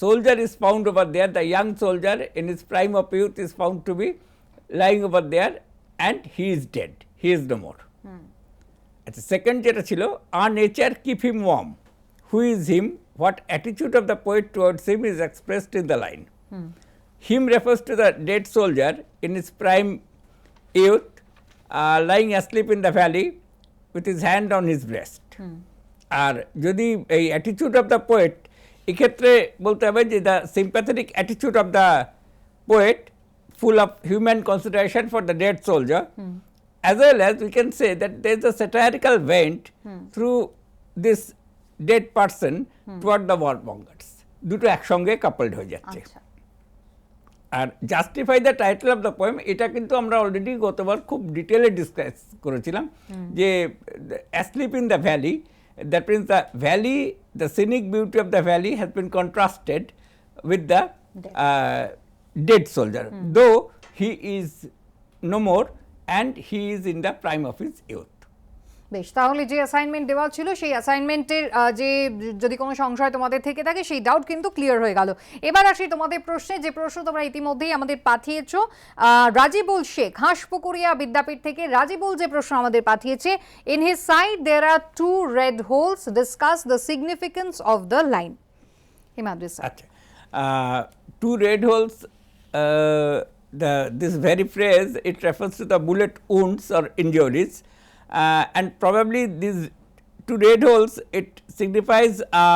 soldier is found over there, the young soldier in his prime of youth is found to be lying over there, and he is dead, he is no more. The second jeta chilo, our nature keep him warm. Who is him? What attitude of the poet towards him is expressed in the line. Him refers to the dead soldier in his prime youth, lying asleep in the valley with his hand on his breast. আর যদি এই attitude of the poet এক্ষেত্রে বলতে হবে যে the sympathetic attitude of the poet full of human consideration for the dead soldier, as well as we can say that there is a satirical vent through this dead person toward the warmongers. দুটো একসঙ্গে coupled হয়ে যাচ্ছে। আচ্ছা আর justify the title of the poem, এটা কিন্তু আমরা already গতবার খুব ডিটেলে ডিসকাস করেছিলাম যে asleep in the valley, that means the valley, the scenic beauty of the valley has been contrasted with the dead soldier, though he is no more and he is in the prime of his youth. বেশ, তাহলে যে assignment দেওয়া ছিল সেই অ্যাসাইনমেন্টের যে যদি কোনো সংশয় তোমাদের থেকে থাকে সেই ডাউট কিন্তু ক্লিয়ার হয়ে গেল। এবার আসি তোমাদের প্রশ্নে, যে প্রশ্ন তোমরা ইতিমধ্যেই আমাদের পাঠিয়েছো। রাজিবুল শেখ হাঁসপুকুরিয়া বিদ্যাপীঠ থেকে রাজিবুল যে প্রশ্ন আমাদের পাঠিয়েছে, in his side there are 2 red holes, discuss the significance of the line. Himadri sir. আচ্ছা, two red holes, this very phrase, it refers to the bullet wounds or injuries, and probably these 2 red holes, it signifies a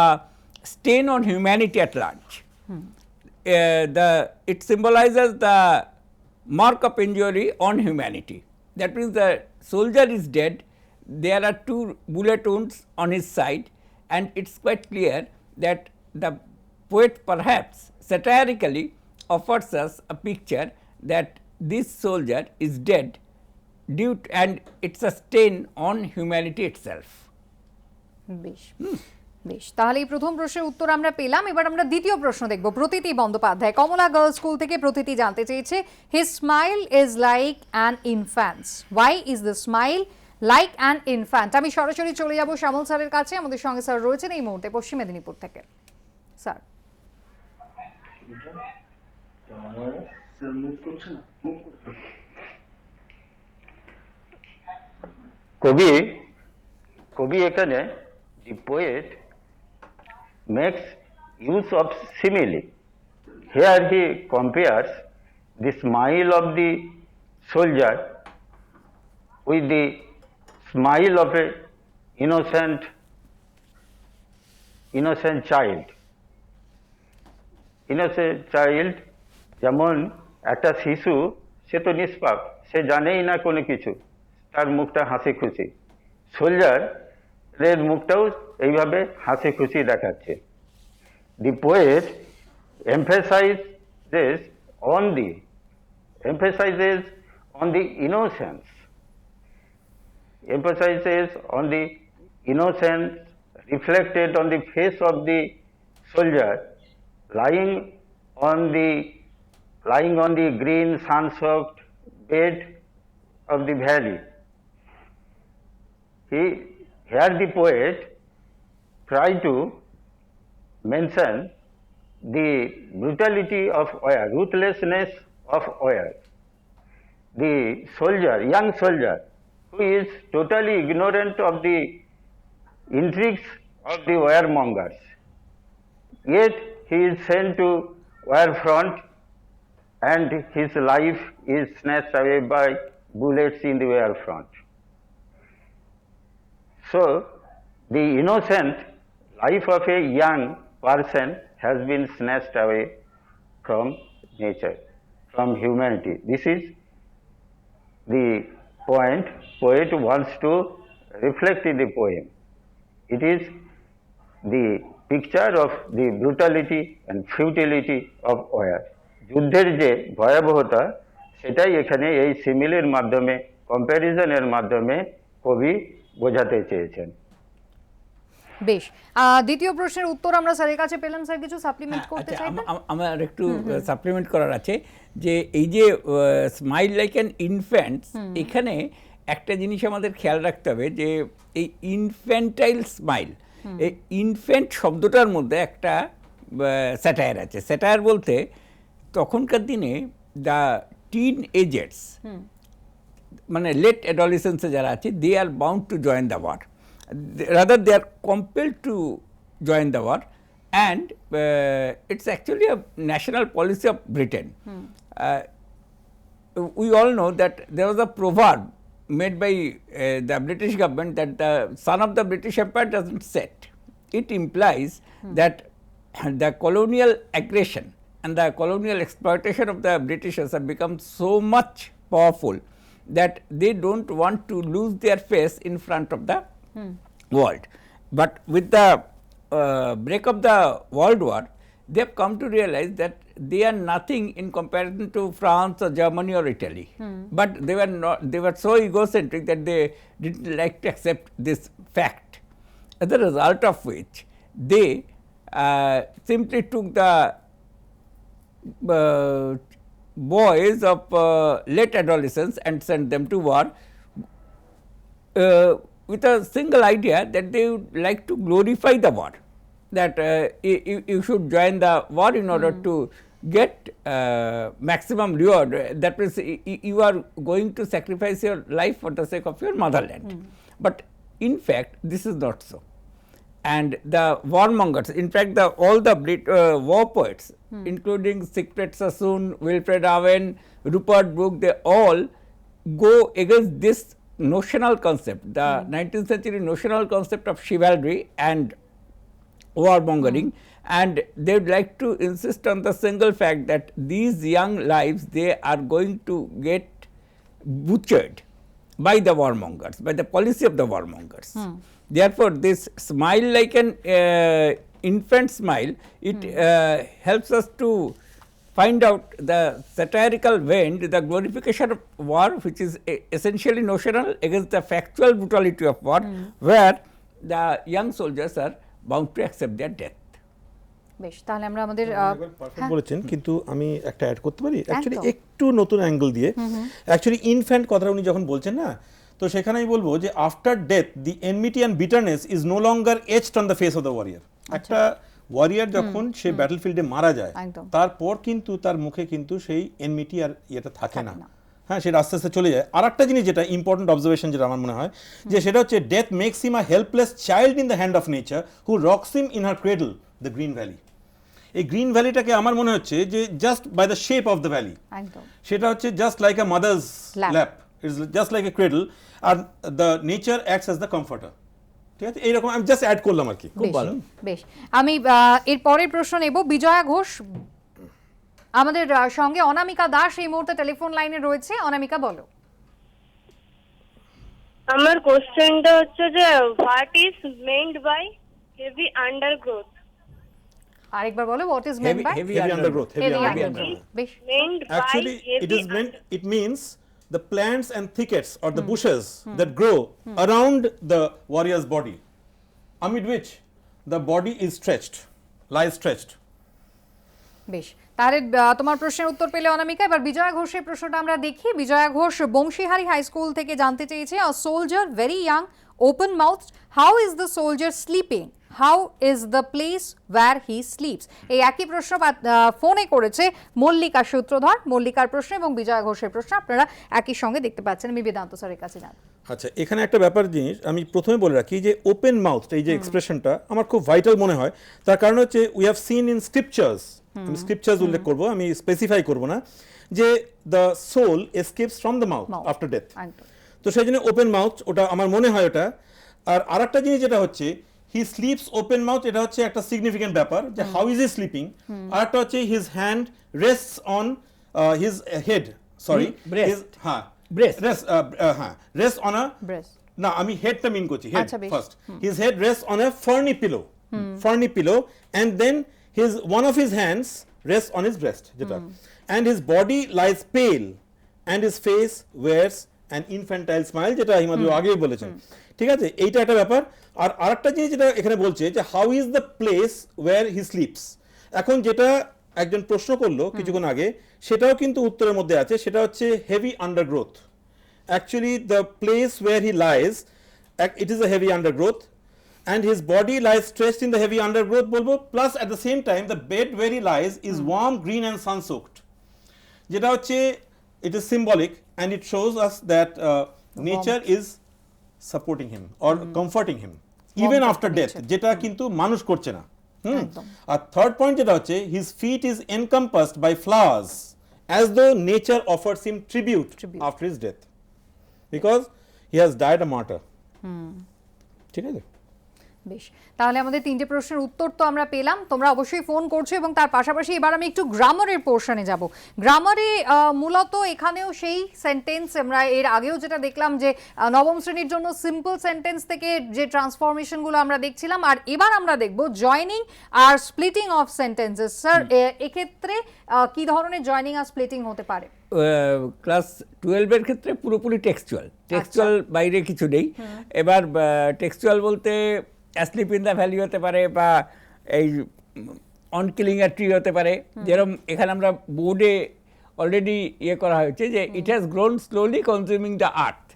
stain on humanity at large. It symbolizes the mark of injury on humanity. That means the soldier is dead, there are 2 bullet wounds on his side, and it's quite clear that the poet perhaps satirically offers us a picture that this soldier is dead due to, and it's a stain on humanity itself. বেশ বেশ, তাহলে এই প্রথম প্রশ্নের উত্তর আমরা পেলাম। এবার আমরা দ্বিতীয় প্রশ্ন দেখব। প্রতীতি বন্দ্যোপাধ্যায় কমলা গার্লস স্কুল থেকে প্রতীতি জানতে চেয়েছে, his smile is like an infant's, why is the smile like an infant? আমি সরাসরি চলে যাব শ্যামল স্যারের কাছে, আমাদের সঙ্গে স্যার রয়েছেন এই মুহূর্তে পশ্চিম মেদিনীপুর থেকে। স্যার কবি এখানে the poet makes use of simile. Here he compares the smile of the soldier with the smile of a innocent child. Innocent child যেমন একটা শিশু, সে তো নিষ্পাপ, সে জানেই না কোনো কিছু, তার মুখটা হাসি খুশি। সোলজারের মুখটাও এইভাবে হাসি খুশি দেখাচ্ছে। দি poet emphasizes on the innocence, reflected on the face of the soldier lying on the green sun-soaked bed of the valley. Here the poet tried to mention the brutality of war, ruthlessness of war. The soldier, young soldier, who is totally ignorant of the intrigues of the warmongers, yet he is sent to war front and his life is snatched away by bullets in the war front. So, the innocent life of a young person has been snatched away from nature, from humanity. This is the point poet wants to reflect in the poem. It is the picture of the brutality and futility of war. যুদ্ধের যে ভয়াবহতা, সেটাই এখানে এই সিমিলের মাধ্যমে, কম্প্যারিজনের মাধ্যমে কবি বোঝাতে চেয়েছেন। বেশ, দ্বিতীয় প্রশ্নের উত্তর আমরা স্যারের কাছে পেলাম। স্যার কিছু সাপ্লিমেন্ট করতে চাইবেন? আমার একটু সাপ্লিমেন্ট করার আছে যে এই যে স্মাইল লাইক অ্যান ইনফ্যান্টস, এখানে একটা জিনিস আমাদের খেয়াল রাখতে হবে যে এই ইনফ্যান্টাইল স্মাইল, এই ইনফ্যান্ট শব্দটার মধ্যে একটা স্যাটায়ার আছে। স্যাটায়ার বলতে তখনকার দিনে দ্য টিন এজার্স, মানে লেট অ্যাডোলেসেন্সে যারা আছে, they are bound to join the war, rather they are compelled to join the war, and it's actually a national policy of Britain. We all know that there was a proverb made by the British government that the sun of the British Empire doesn't set. It implies that the colonial aggression and the colonial exploitation of the Britishers have become so much powerful that they don't want to lose their face in front of the world. But with the break of the World War, they have come to realize that they are nothing in comparison to France or Germany or Italy. But they were not, they were so egocentric that they didn't like to accept this fact. As a result of which, they simply took the boys of late adolescence and sent them to war with a single idea that they would like to glorify the war, that you should join the war in order to get maximum reward. That means you are going to sacrifice your life for the sake of your motherland. But in fact, this is not so. And the warmongers, in fact, all the war poets, including Siegfried Sassoon, Wilfred Owen, Rupert Brooke, they all go against this notional concept, the 19th century notional concept of chivalry and warmongering, and they would like to insist on the single fact that these young lives, they are going to get butchered by the warmongers, by the policy of the warmongers. Therefore, this smile like an infant smile, it helps us to find out the satirical vein, the glorification of war, which is essentially notional against the factual brutality of war, where the young soldiers are bound to accept their death. বেশ, তাহলে আমরা আমাদের perfect বলেছেন, কিন্তু আমি একটা add করতে পারি অ্যাকচুয়ালি একদম। একটু নতুন অ্যাঙ্গেল দিয়ে। অ্যাকচুয়ালি ইনফ্যান্ট কথাটা উনি যখন বলছেন না, তো সেখানে আমি বলবো যে after death the enmity and bitterness is no longer etched on the face of the warrior. একটা ওয়ারিয়ার যখন সে ব্যাটলফিল্ডে মারা যায়, একদম। তারপর কিন্তু তার মুখে কিন্তু সেই এনমিটি আর ইয়েটা থাকে না। হ্যাঁ, সেটা আস্তে আস্তে চলে যায়। আর একটা জিনিস যেটা ইম্পর্টেন্ট অবজারভেশন, যেটা আমার মনে হয় যে সেটা হচ্ছে death makes him a helpless child in the hand of nature who rocks him in her cradle the green valley. এই গ্রিন ভ্যালিটাকে আমার মনে হচ্ছে যে just by the shape of the valley, একদম সেটা হচ্ছে just like a mother's lap, it's just like a cradle, আর the nature acts as the comforter. ঠিক আছে, এইরকম আমি জাস্ট অ্যাড করলাম আর কি। খুব বেশ, ভালো। বেশ, আমি এর পরের প্রশ্ন নেব। বিজয়া ঘোষ আমাদের সঙ্গে অনামিকা দাস এই মুহূর্তে টেলিফোন লাইনে রয়েছে। অনামিকা, বলো। আমার কোশ্চেনটা হচ্ছে যে what is meant by heavy undergrowth? আরেকবার বলো, what is meant by Heavy undergrowth. Heavy undergrowth. বেশ, meant by Actually, it heavy is meant. It means the plants and thickets or the bushes that grow around the warrior's body, amid which the body is stretched, lies stretched. বেশ, তাহলে তোমার প্রশ্নের উত্তর পেলে অনামিকা। এবার বিজয়া ঘোষের প্রশ্নটা আমরা দেখি। বিজয়া ঘোষ বংশীহারি হাই স্কুল থেকে জানতে চেয়েছে, a soldier very young open mouth, how is the soldier sleeping, how is the place where he sleeps? এই একই প্রশ্ন ফোনে করেছে মল্লিকা সূত্রধর। মল্লিকার প্রশ্ন এবং বিজয়া ঘোষের প্রশ্ন আপনারা একই সঙ্গে দেখতে পাচ্ছেন। আমি বেদান্ত স্যারের কাছে যান। আচ্ছা, এখানে একটা ব্যাপার জিনিস আমি প্রথমে বলে রাখি যে ওপেন মাউথ এই যে এক্সপ্রেশনটা আমার খুব ভাইটাল মনে হয়। তার কারণ হচ্ছে we have seen in scriptures, আমি স্ক্রিপচার্স উল্লেখ করবো, আমি স্পেসিফাই করবো না, যে the soul escapes from the mouth after death. তো সেই জন্য ওপেন মাউথ ওটা আমার মনে হয় ওটা। আর আরেকটা জিনিস যেটা হচ্ছে হি স্লিপস ওপেন মাউথ, এটা হচ্ছে একটা সিগনিফিকেন্ট ব্যাপার যে হাউ ইজ হি স্লিপিং। আর একটা হচ্ছে his hand rests on his head, sorry হ্যাঁ রেস্ট অন আ, না আমি হেডটা মিন করছি, head first. His head rest on a ferny pillow and then one of his hands rests on his breast, যেটা, and his body lies pale and his face wears an infantile smile, যেটা হিমাদ্রি আগেই বলেছেন। ঠিক আছে, এইটা একটা ব্যাপার। আর আরেকটা জিনিস যেটা এখানে বলছে যে how is the place where he sleeps, এখন যেটা একজন প্রশ্ন করলো কিছুক্ষণ আগে, সেটাও কিন্তু উত্তরের মধ্যে আছে, সেটা হচ্ছে heavy undergrowth. Actually the place where he lies, it is a heavy undergrowth, and his body lies stretched in the heavy undergrowth bolbo, plus at the same time the bed where he lies is warm, green and sun soaked, jeta hocche it is symbolic and it shows us that nature is supporting him or comforting him even after death, jeta kintu manush korche na। R third point যেটা হচ্ছে his feet is encompassed by flowers as though nature offers him tribute after his death because he has died a martyr। ঠিক আছে, বেশ, তাহলে আমাদের তিনটে প্রশ্নের উত্তর তো আমরা পেলাম, তোমরা অবশ্যই ফোন করছো এবং তার পাশাপাশি এবার আমি একটু গ্রামারের পোর্শনে যাব। গ্রামারে মূলত এখানেও সেই সেন্টেন্স আমরা এর আগেও যেটা দেখলাম যে নবম শ্রেণীর জন্য সিম্পল সেন্টেন্স থেকে যে ট্রান্সফরমেশনগুলো আমরা দেখছিলাম, আর এবার আমরা দেখব জয়নিং আর স্প্লিটিং অফ সেন্টেন্সেস। স্যার, এক্ষেত্রে কি ধরনের জয়নিং আর স্প্লিটিং হতে পারে? ক্লাস 12 এর ক্ষেত্রে পুরোপুরি টেক্সচুয়াল বাইরে কিছু নেই। এবার টেক্সচুয়াল বলতে অ্যাসলিপ ইন দ্য ভ্যালি হতে পারে, বা এই অন কিলিং আ ট্রি হতে পারে। যেরকম এখানে আমরা বোর্ডে অলরেডি ইয়ে করা হয়েছে যে ইট has grown slowly consuming the আর্থ,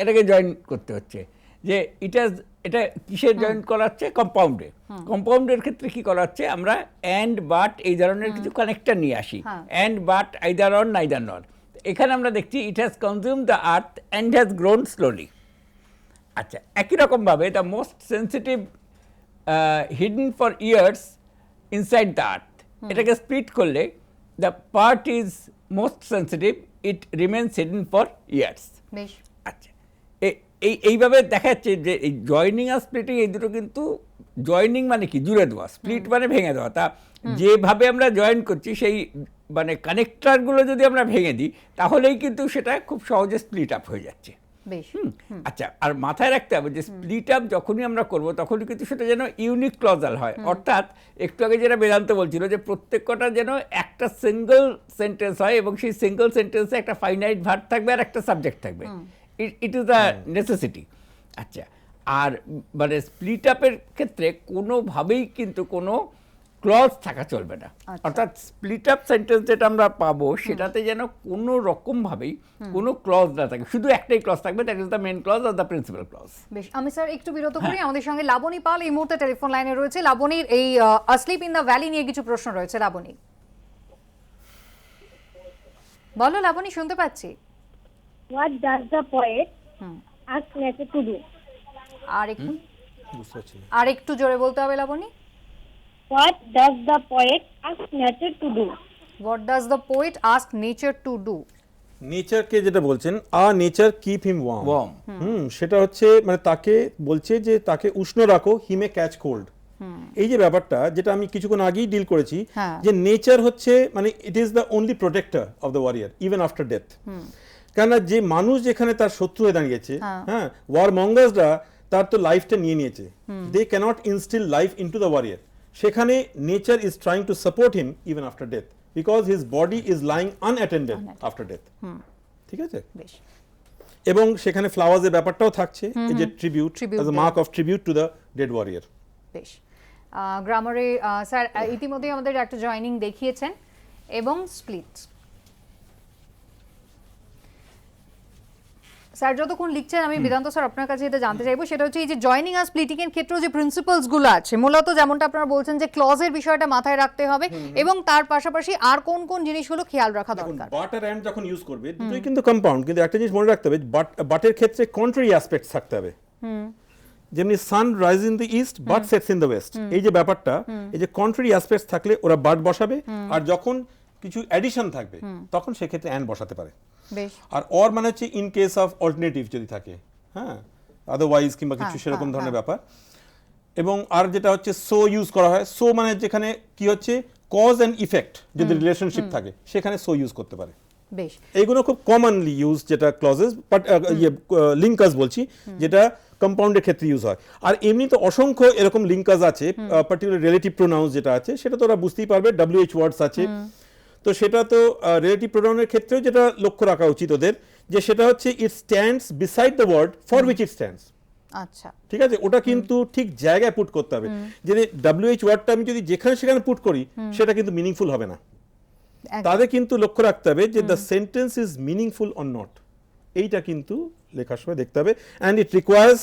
এটাকে জয়েন করতে হচ্ছে। যে এটা কিসের জয়েন করা হচ্ছে? কম্পাউন্ডের ক্ষেত্রে কি করা হচ্ছে? আমরা অ্যান্ড বাট এই ধরনের কিছু কানেক্টর নিয়ে আসি, and but either or neither নর। এখানে আমরা দেখছি it has consume the earth and has grown slowly. আচ্ছা, একই রকমভাবে the most sensitive hidden for years inside the আর্থ, এটাকে স্প্লিট করলে the part is most sensitive, it remains hidden for years. বেশ, আচ্ছা, এইভাবে দেখা যাচ্ছে যে এই জয়নিং আর স্প্লিটিং এই দুটো কিন্তু, জয়নিং মানে কি? জুড়ে দেওয়া, স্প্লিট মানে ভেঙে দেওয়া। তা যেভাবে আমরা জয়েন করছি সেই মানে কানেক্টরগুলো যদি আমরা ভেঙে দিই তাহলেই কিন্তু সেটা খুব সহজে স্প্লিট আপ হয়ে যাচ্ছে। বেশ, আচ্ছা, আর মাথায় রাখতে হবে যে স্প্লিট আপ যখনই আমরা করব তখনই কিন্তু সেটা যেন ইউনিক ক্লজাল হয়। অর্থাৎ একটু আগে যেটা বেদান্ত বলছিল যে প্রত্যেকটা যেন একটা সিঙ্গল সেন্টেন্স হয় এবং সেই সিঙ্গল সেন্টেন্সে একটা ফাইনাইট ভার্ব থাকবে আর একটা সাবজেক্ট থাকবে। It is the necessity. আচ্ছা, আর মানে স্প্লিট আপের ক্ষেত্রে কোনোভাবেই কিন্তু কোনো ক্লজ থাকা চলবে না। অর্থাৎ স্প্লিট আপ সেন্টেন্স যেটা আমরা পাবো সেটাতে যেন কোনো রকমভাবেই কোনো ক্লজ না থাকে, শুধু একটাই ক্লজ থাকবে, that is the main clause or the principal clause. বেশ, আমি স্যার একটু বিরত করি। আমাদের সঙ্গে লাবণী পাল এই মুহূর্তে টেলিফোন লাইনে রয়েছে। লাবণীর এই আসলিপ ইন দ্য ভ্যালি নিয়ে কিছু প্রশ্ন রয়েছে। লাবণী, বলো। লাবণী, শুনতে পাচ্ছি। What does the poet ask nature to do? আর একটু জোরে বলতে হবে Laboni. What does the poet ask nature to do? What does the poet ask nature to do? নেচারকে যেটা বলছেন, নেচার কিপ হিম ওয়ার্ম, সেটা হচ্ছে মানে তাকে বলছে যে তাকে উষ্ণ রাখো, হিমে ক্যাচ কোল্ড। এই যে ব্যাপারটা যেটা আমি কিছুক্ষণ আগেই ডিল করেছি, যে নেচার হচ্ছে মানে it is the only protector of the warrior even after death. কেননা যে মানুষ যেখানে তার শত্রু হয়ে দাঁড়িয়েছে, হ্যাঁ, ওয়ার মঙ্গার্সরা তার তো লাইফটা নিয়ে নিয়েছে, they cannot instil life into the warrior. সেখানে nature is trying to support him even after death, because his body is lying unattended after death. ঠিক আছে? বেশ, এবং সেখানে ফ্লাওয়ার্সের ব্যাপারটাও থাকছে, এই যে tribute, as a mark of tribute to the dead warrior. বেশ, গ্রামারে স্যার ইতিমধ্যেই আমাদের একটা জয়নিং দেখিয়েছেন এবং স্প্লিট। স্যার যতক্ষণ লিখছেন আমি বেদান্ত স্যার আপনার কাছে এটা জানতে চাইবো, সেটা হচ্ছে এই যে জয়নিং আর স্প্লিটিং এর ক্ষেত্রে যে প্রিন্সিপালস গুলো আছে, মূলত যেমনটা আপনারা বলছেন যে ক্লজের বিষয়টা মাথায় রাখতে হবে এবং তার পাশাপাশি আর কোন কোন জিনিসগুলো খেয়াল রাখা দরকার? বাট আর অ্যান্ড যখন ইউজ করবে দুটোই কিন্তু কম্পাউন্ড, কিন্তু একটা জিনিস মনে রাখতে হবে, বাটের ক্ষেত্রে কন্ট্রারি অ্যাসপেক্টস থাকতে হবে। যেমনি sun rise in the east but sets in the West, এই যে ব্যাপারটা, এই যে কন্ট্রারি অ্যাসপেক্টস থাকলে ওরা বাট বসাবে, আর যখন কিছু অ্যাডিশন থাকবে তখন সেক্ষেত্রে অ্যান্ড বসাতে পারে। আর অর মানে হচ্ছে ইন কেস অফ অল্টারনেটিভ যদি থাকে, হ্যাঁ, আদারওয়াইজ কিংবা কিছু সেরকম ধরনের ব্যাপার। এবং আর যেটা হচ্ছে সো ইউজ করা হয়, সো মানে যেখানে কি হচ্ছে কজ অ্যান্ড ইফেক্ট যদি রিলেশনশিপ থাকে সেখানে সো ইউজ করতে পারে। বেশ, এইগুলো খুব কমনলি ইউজ যেটা ক্লজেস, বাট লিঙ্কাস বলছি, যেটা কম্পাউন্ডের ক্ষেত্রে ইউজ হয়। আর এমনি তো অসংখ্য এরকম লিঙ্কাস আছে, পার্টিকুলার রিলেটিভ প্রোনাউন্স যেটা আছে সেটা তো ওরা বুঝতেই পারবে, WH ওয়ার্ডস আছে, তো সেটা তো রিলেটিভ প্রোনাউনের ক্ষেত্রেও যেটা লক্ষ্য রাখা উচিত ওদের, যে সেটা হচ্ছে it stands beside the word for which it stands. আচ্ছা, ঠিক আছে, ওটা কিন্তু ঠিক জায়গায় পুট করতে হবে। যে WH ওয়ার্ডটা আমি যদি যেখানে সেখানে পুট করি সেটা কিন্তু মিনিংফুল হবে না। তাদের কিন্তু লক্ষ্য রাখতে হবে যে the sentence is meaningful or not, এইটা কিন্তু লেখার সময় দেখতে হবে, অ্যান্ড ইট রিকোয়ার্স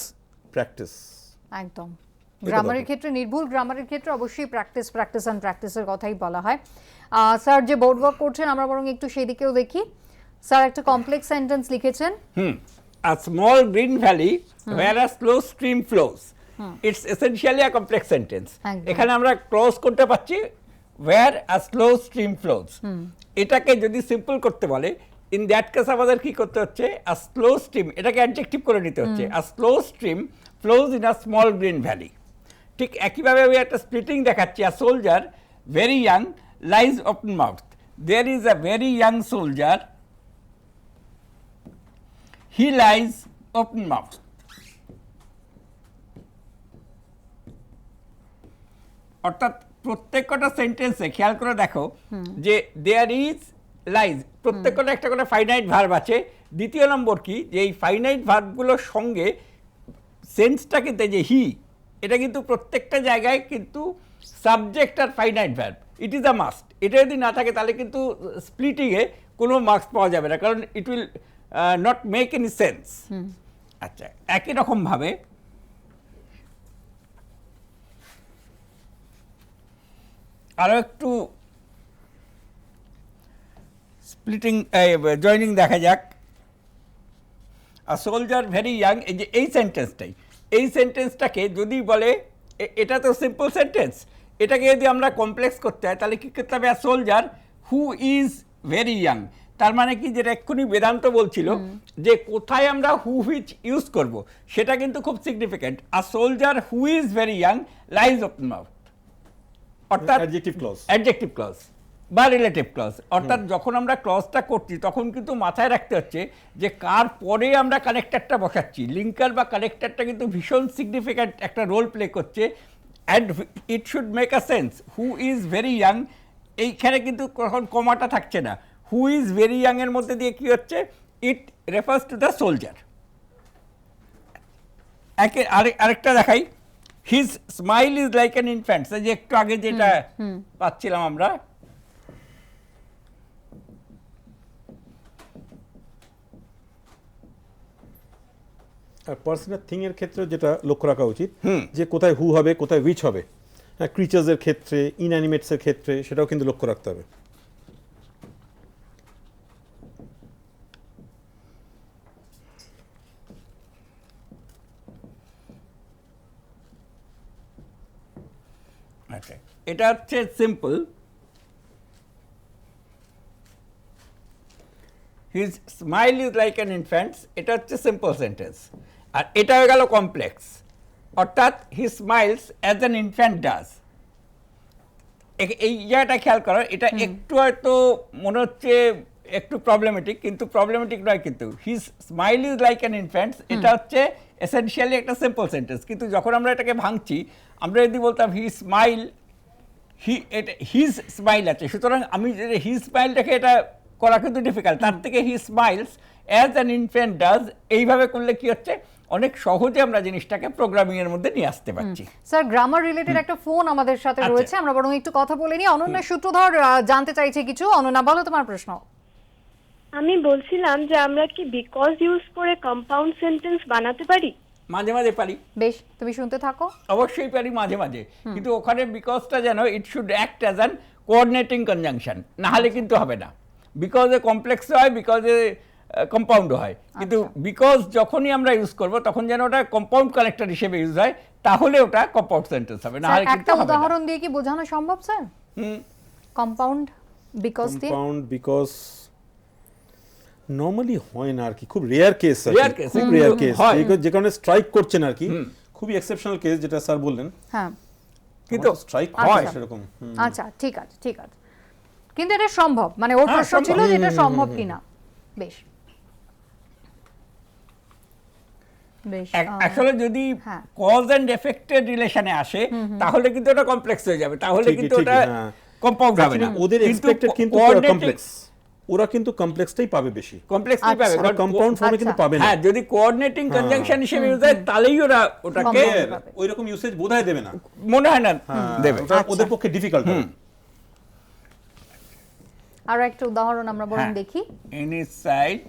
প্র্যাকটিস। একদম, গ্রামারের ক্ষেত্রে, নির্ভুল গ্রামারের ক্ষেত্রে অবশ্যই প্র্যাকটিস অ্যান্ড প্র্যাকটিসের কথাই বলা হয়। স্যার যে বোর্ড ওয়ার্ক করছেন আমরা বরং একটু সেই দিকেও দেখি। স্যার একটা কমপ্লেক্স সেন্টেন্স লিখেছেন, A small green valley where a slow stream flows. It's essentially a complex sentence. এখানে আমরা ক্লোজ করতে পাচ্ছি where a slow stream flows. এটাকে যদি সিম্পল করতে বলে, ইন দ্যাট কেস আমাদের কি করতে হচ্ছে, a slow stream, এটাকে অ্যাডজেক্টিভ করে নিতে হচ্ছে, a slow stream flows in a small green valley. ঠিক একইভাবে আমি একটা স্প্লিটিং দেখাচ্ছি। A soldier very young lies open mouth, there is a very young soldier, he lies open mouth. অর্থাৎ প্রত্যেকটা সেন্টেন্সে খেয়াল করে দেখো যে দেয়ার ইজ লাইজ, প্রত্যেকটা একটা করে ফাইনাইট ভার্ব আছে। দ্বিতীয় নম্বর কি, যে এই ফাইনাইট ভার্বগুলোর সঙ্গে সেন্সটা কিন্তু যে হি, এটা কিন্তু প্রত্যেকটা জায়গায় কিন্তু সাবজেক্ট আর finite verb, it is a must. এটা যদি না থাকে তাহলে কিন্তু স্প্লিটিংয়ে কোনো মার্কস পাওয়া যাবে না, কারণ it will not make any sense. আচ্ছা, একই রকমভাবে আরও একটু স্প্লিটিং জয়নিং দেখা যাক। আ সোলজার ভেরি ইয়াং, এই যে এই সেন্টেন্সটাই, এই সেন্টেন্সটাকে যদি বলে এটা তো সিম্পল সেন্টেন্স, এটাকে যদি আমরা কমপ্লেক্স করতে হয় তাহলে কী করতে হবে? A soldier who is very young. তার মানে কি, যেটা এক্ষুনি বেদান্ত বলছিল যে কোথায় আমরা হু হুইচ ইউজ করব, সেটা কিন্তু খুব significant. A soldier who is very young lies open mouth, অর্থাৎ অ্যাডজেক্টিভ ক্লজ, অ্যাডজেক্টিভ ক্লজ বা রিলেটিভ ক্লজ। অর্থাৎ যখন আমরা ক্লজটা করছি তখন কিন্তু মাথায় রাখতে হচ্ছে যে কার পরে আমরা কানেক্টারটা বসাচ্ছি। লিঙ্কার বা কানেক্টারটা কিন্তু ভীষণ সিগনিফিক্যান্ট একটা রোল প্লে করছে, and it should make a sense. Who is very young, এইখানে কিন্তু কখন কমাটা থাকছে না। হু ইজ ভেরি ইয়াং এর মধ্যে দিয়ে কি হচ্ছে, it refers to the soldier. আরেকটা দেখাই, his smile is like an infant, যে একটু আগে যেটা পাচ্ছিলাম আমরা। আর পার্সোনাল থিং এর ক্ষেত্রে যেটা লক্ষ্য রাখা উচিত যে কোথায় হু হবে, কোথায় উইচ হবে। হ্যাঁ, ক্রিচার্স এর ক্ষেত্রে, ইনঅ্যানিমেটস এর ক্ষেত্রে সেটাও কিন্তু লক্ষ্য রাখতে হবে। আচ্ছা, এটা হচ্ছে simple, his smile is like an infants, এটা হচ্ছে সিম্পল সেন্টেন্স। আর এটা হয়ে গেল কমপ্লেক্স, অর্থাৎ he smiles as an infant does. এই জায়গাটা খেয়াল করো, এটা একটু হয়তো মনে হচ্ছে একটু প্রবলেমেটিক, কিন্তু প্রবলেমেটিক নয়। কিন্তু his smile is like an infants, এটা হচ্ছে এসেনশিয়ালি একটা সিম্পল সেন্টেন্স। কিন্তু যখন আমরা এটাকে ভাঙছি, আমরা যদি বলতাম হি স্মাইল, হিজ স্মাইল আছে, সুতরাং আমি হিজ স্মাইলটাকে এটা করা কিন্তু ডিফিকাল্ট। তার থেকে he smiles as an infant does, এইভাবে করলে কি হচ্ছে, অনেক সহজে আমরা জিনিসটাকে প্রোগ্রামিং এর মধ্যে নিয়ে আসতে পারছি। স্যার, গ্রামার রিলেটেড একটা ফোন আমাদের সাথে আচ্ছা। রয়েছে, আমরা বরং একটু কথা বলে নিই। অনন্যা সূত্রধর জানতে চাইছে কিছু। অনন্যা, বলো তোমার প্রশ্ন। আমি বলছিলাম যে আমরা কি বিকজ ইউজ করে কম্পাউন্ড সেন্টেন্স বানাতে পারি? মাঝে মাঝে পারি, বেশ, তুমি শুনতে থাকো। অবশ্যই পারি মাঝে মাঝে, কিন্তু ওখানে বিকজটা যেন it should act as an coordinating conjunction, না হলে কিন্তু হবে না। বিকজে কমপ্লেক্স হয়, বিকজে কম্পাউন্ড হয়, কিন্তু বিকজ যখনই আমরা ইউজ করব তখন যেন ওটা কম্পাউন্ড কানেক্টর হিসেবে ইউজ হয়, তাহলে ওটা কম্পাউন্ড সেন্টেন্স হবে, না হলে কিন্তু একটা হবে না। উদাহরণ দিয়ে কি বোঝানো সম্ভব স্যার? কম্পাউন্ড বিকজ দিয়ে? কম্পাউন্ড বিকজ নরমালি হয় না আর কি, খুব রেয়ার কেস, Rare case, খুব রেয়ার কিন্তু কেস, হয়। যে কারণে স্ট্রাইক করছেন আর কি, খুবই এক্সেপশনাল কেস যেটা স্যার বললেন, হ্যাঁ, কিন্তু স্ট্রাইক হয় সেরকম। আচ্ছা, ঠিক আছে, ঠিক আছে, কিন্তু এটা সম্ভব, মানে ওর প্রশ্ন ছিল যে এটা সম্ভব কিনা। বেশ বেশ, আসলে যদি হ্যাঁ। কজ এন্ড এফেক্টের রিলেশনে আসে তাহলে কিন্তু ওটা কমপ্লেক্স হয়ে যাবে, তাহলে ঠিকই, কিন্তু ঠিকই, ওটা হ্যাঁ। কম্পাউন্ড হবে না। ওদের এক্সপেক্টেড কিন্তু coordinating- কমপ্লেক্স, ওরা কিন্তু কমপ্লেক্সটাই পাবে বেশি, কমপ্লেক্সই পাবে, আচ্ছা। ওরা কারণ কম্পাউন্ড ফর্মে কিন্তু আচ্ছা। পাবে না। হ্যাঁ, যদি কোঅর্ডিনেটিং কনজাংশন হিসেবে ইউজ হয় তাহলেই ওরা ওটাকে Compound পাবে। ওইরকম ইউসেজ বোধহয় দেবে না, মনে হয় না দেবে। ওটা ওদের পক্ষে ডিফিকাল্ট হবে। আরো একটা উদাহরণ আমরা বরং হ্যাঁ। দেখি। In his side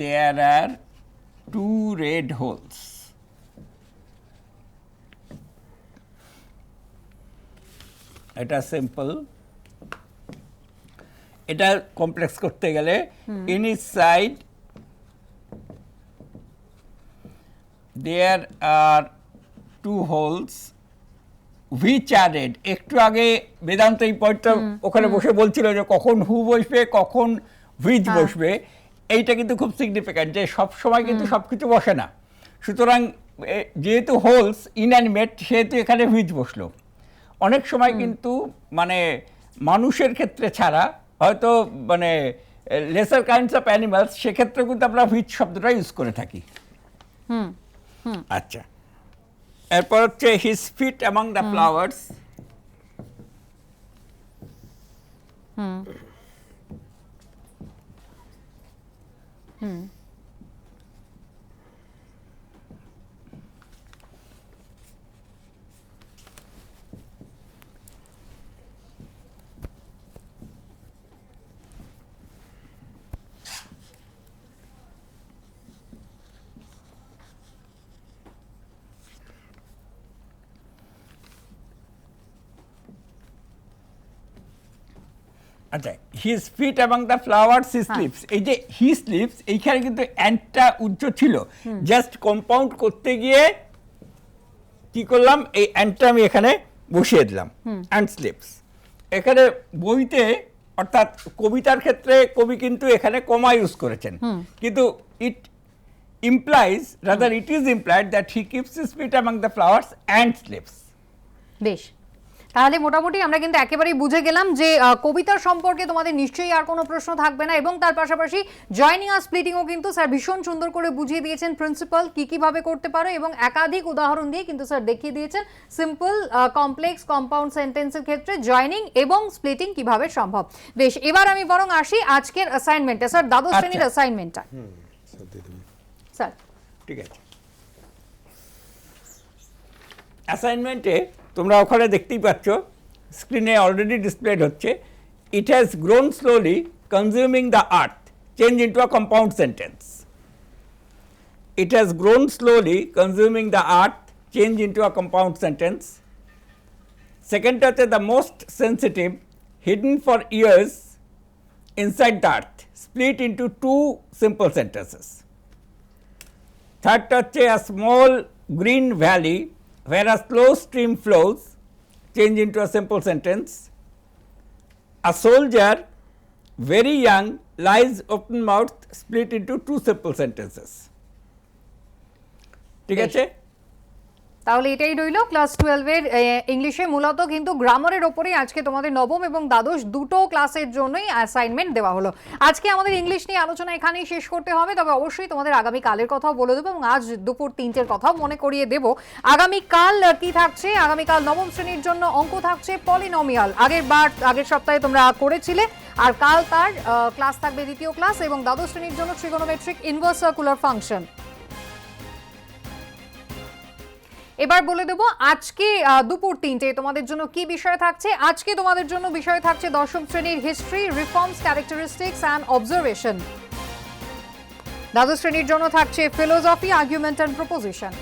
there are 2 red holes. এটা সিম্পল, এটা কমপ্লেক্স করতে গেলে in his side there are 2 holes which are red. একটু আগে বেদান্ত এই পয়েন্টটা ওখানে বসে বলছিল যে কখন হু বসবে, কখন হুইচ বসবে, এইটা কিন্তু খুব সিগনিফিক্যান্ট যে সব সময় কিন্তু সবকিছু বসে না। সুতরাং যেহেতু হোলস ইনঅ্যানিমেট সেহেতু এখানে হুইচ বসলো। অনেক সময় কিন্তু মানে মানুষের ক্ষেত্রে ছাড়া হয়তো মানে লেসার কাইন্ডস অফ অ্যানিমালস সেক্ষেত্রে কিন্তু আমরা হুইচ শব্দটা ইউজ করে থাকি। আচ্ছা, এরপর হচ্ছে his feet among the flowers. আচ্ছা, his feet among the flowers he sleeps, এই যে হি স্লিপস এইখানে কিন্তু অ্যান্ডটা উজ্জ ছিল, জাস্ট কম্পাউন্ড করতে গিয়ে কি করলাম এই অ্যান্ডটা আমি এখানে বসিয়ে দিলাম, অ্যান্ড স্লিপস। এখানে বইতে অর্থাৎ কবিতার ক্ষেত্রে কবি কিন্তু এখানে কমা ইউজ করেছেন, কিন্তু it implies rather it is implied that he keeps his feet among the flowers and sleeps. বেশ, তাহলে মোটামুটি আমরা কিন্তু একেবারেই বুঝে গেলাম যে কবিতার সম্পর্কে তোমাদের নিশ্চয়ই আর কোনো প্রশ্ন থাকবে না, এবং তার পাশাপাশি জয়নিং আর স্প্লিটিংও কিন্তু স্যার ভীষণ সুন্দর করে বুঝিয়ে দিয়েছেন প্রিন্সিপাল কিভাবে করতে পারো, এবং একাধিক উদাহরণ দিয়ে কিন্তু স্যার দেখিয়ে দিয়েছেন সিম্পল কমপ্লেক্স কম্পাউন্ড সেন্টেন্সের ক্ষেত্রে জয়নিং এবং স্প্লিটিং কিভাবে সম্ভব। বেশ, এবার আমি বরং আসি আজকের অ্যাসাইনমেন্টে। স্যার দ্বাদশ শ্রেণীর অ্যাসাইনমেন্টটা স্যার। ঠিক আছে, অ্যাসাইনমেন্টে তোমরা ওখানে দেখতেই পাচ্ছ, স্ক্রিনে অলরেডি ডিসপ্লেড হচ্ছে, it has grown slowly consuming the earth, change into a compound sentence. It has grown slowly consuming the earth, change into a compound sentence. সেকেন্ডটা হচ্ছে the most sensitive, hidden for years inside the earth, split into two simple sentences. থার্ডটা হচ্ছে a small green valley where a slow stream flows, change into a simple sentence. A soldier, very young, lies open mouthed, split into two simple sentences. ঠিক আছে, তাহলে এটাই রইল class 12 এর ইংলিশে, মূলত কিন্তু গ্রামারের ওপরেই আজকে তোমাদের নবম এবং দ্বাদশ দুটো ক্লাসের জন্যই অ্যাসাইনমেন্ট দেওয়া হলো। আজকে আমাদের ইংলিশ নিয়ে আলোচনা এখানেই শেষ করতে হবে, তবে অবশ্যই তোমাদের আগামী কালের কথাও বলে দেবো এবং আজ দুপুর 3টের কথাও মনে করিয়ে দেব। আগামীকাল কি থাকছে? আগামীকাল নবম শ্রেণীর জন্য অঙ্ক থাকছে পলিনোমিয়াল, আগের সপ্তাহে তোমরা করেছিলে, আর কাল তার ক্লাস থাকবে দ্বিতীয় ক্লাস, এবং দ্বাদশ শ্রেণীর জন্য ট্রিগোনোমেট্রিক ইনভার্স সার্কুলার ফাংশন। এবার বলে দেবো আজকে দুপুর 3টে তোমাদের জন্য কি বিষয় থাকছে। আজকে তোমাদের জন্য বিষয় থাকছে দশম শ্রেণীর history, reforms, characteristics and observation. দ্বাদশ শ্রেণীর জন্য থাকছে ফিলোসফি, আর্গুমেন্ট অ্যান্ড প্রপোজিশন।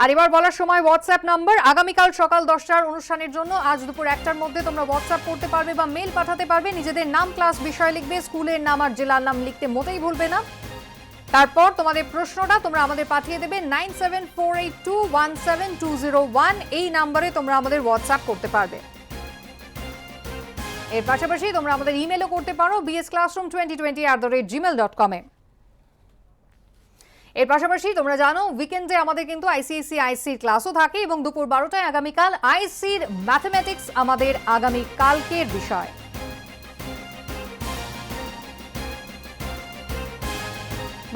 আর এবার বলার সময় হোয়াটসঅ্যাপ নাম্বার, আগামীকাল সকাল 10টার অনুষ্ঠানের জন্য আজ দুপুর 1টার মধ্যে তোমরা হোয়াটসঅ্যাপ করতে পারবে বা মেল পাঠাতে পারবে, নিজেদের নাম, ক্লাস, বিষয় লিখবে, স্কুলের নাম আর জেলার নাম লিখতে মোটেই ভুলবে না। তারপর তোমাদের প্রশ্নটা তোমরা আমাদের পাঠিয়ে দেবে 9748217201, এই নাম্বারে তোমরা আমাদের হোয়াটসঅ্যাপ করতে পারবে। এর পাশাপাশি তোমরা আমাদের ইমেলও করতে পারো bsclassroom2020@gmail.com এ। এর পাশাপাশি তোমরা জানো উইকেন্ডে আমাদের কিন্তু আইসিআইসিআইসির ক্লাসও থাকে, এবং দুপুর 12টায় আগামীকাল আইসির ম্যাথমেটিক্স আমাদের আগামীকালকের বিষয়।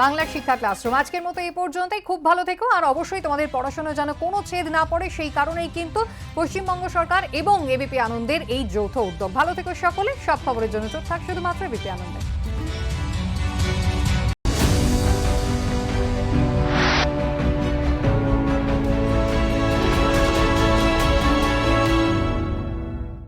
বাংলার শিক্ষা ক্লাসরুম আজকের মতো এই পর্যন্তই। খুব ভালো থেকো, আর অবশ্যই তোমাদের পড়াশোনা যেন কোনো ছেদ না পড়ে সেই কারণেই কিন্তু পশ্চিমবঙ্গ সরকার এবং এবিপি আনন্দের এই যৌথ উদ্যোগ। ভালো থেকো সকলে, সব খবরের জন্য চোখ থাক শুধুমাত্র এবিপি আনন্দে।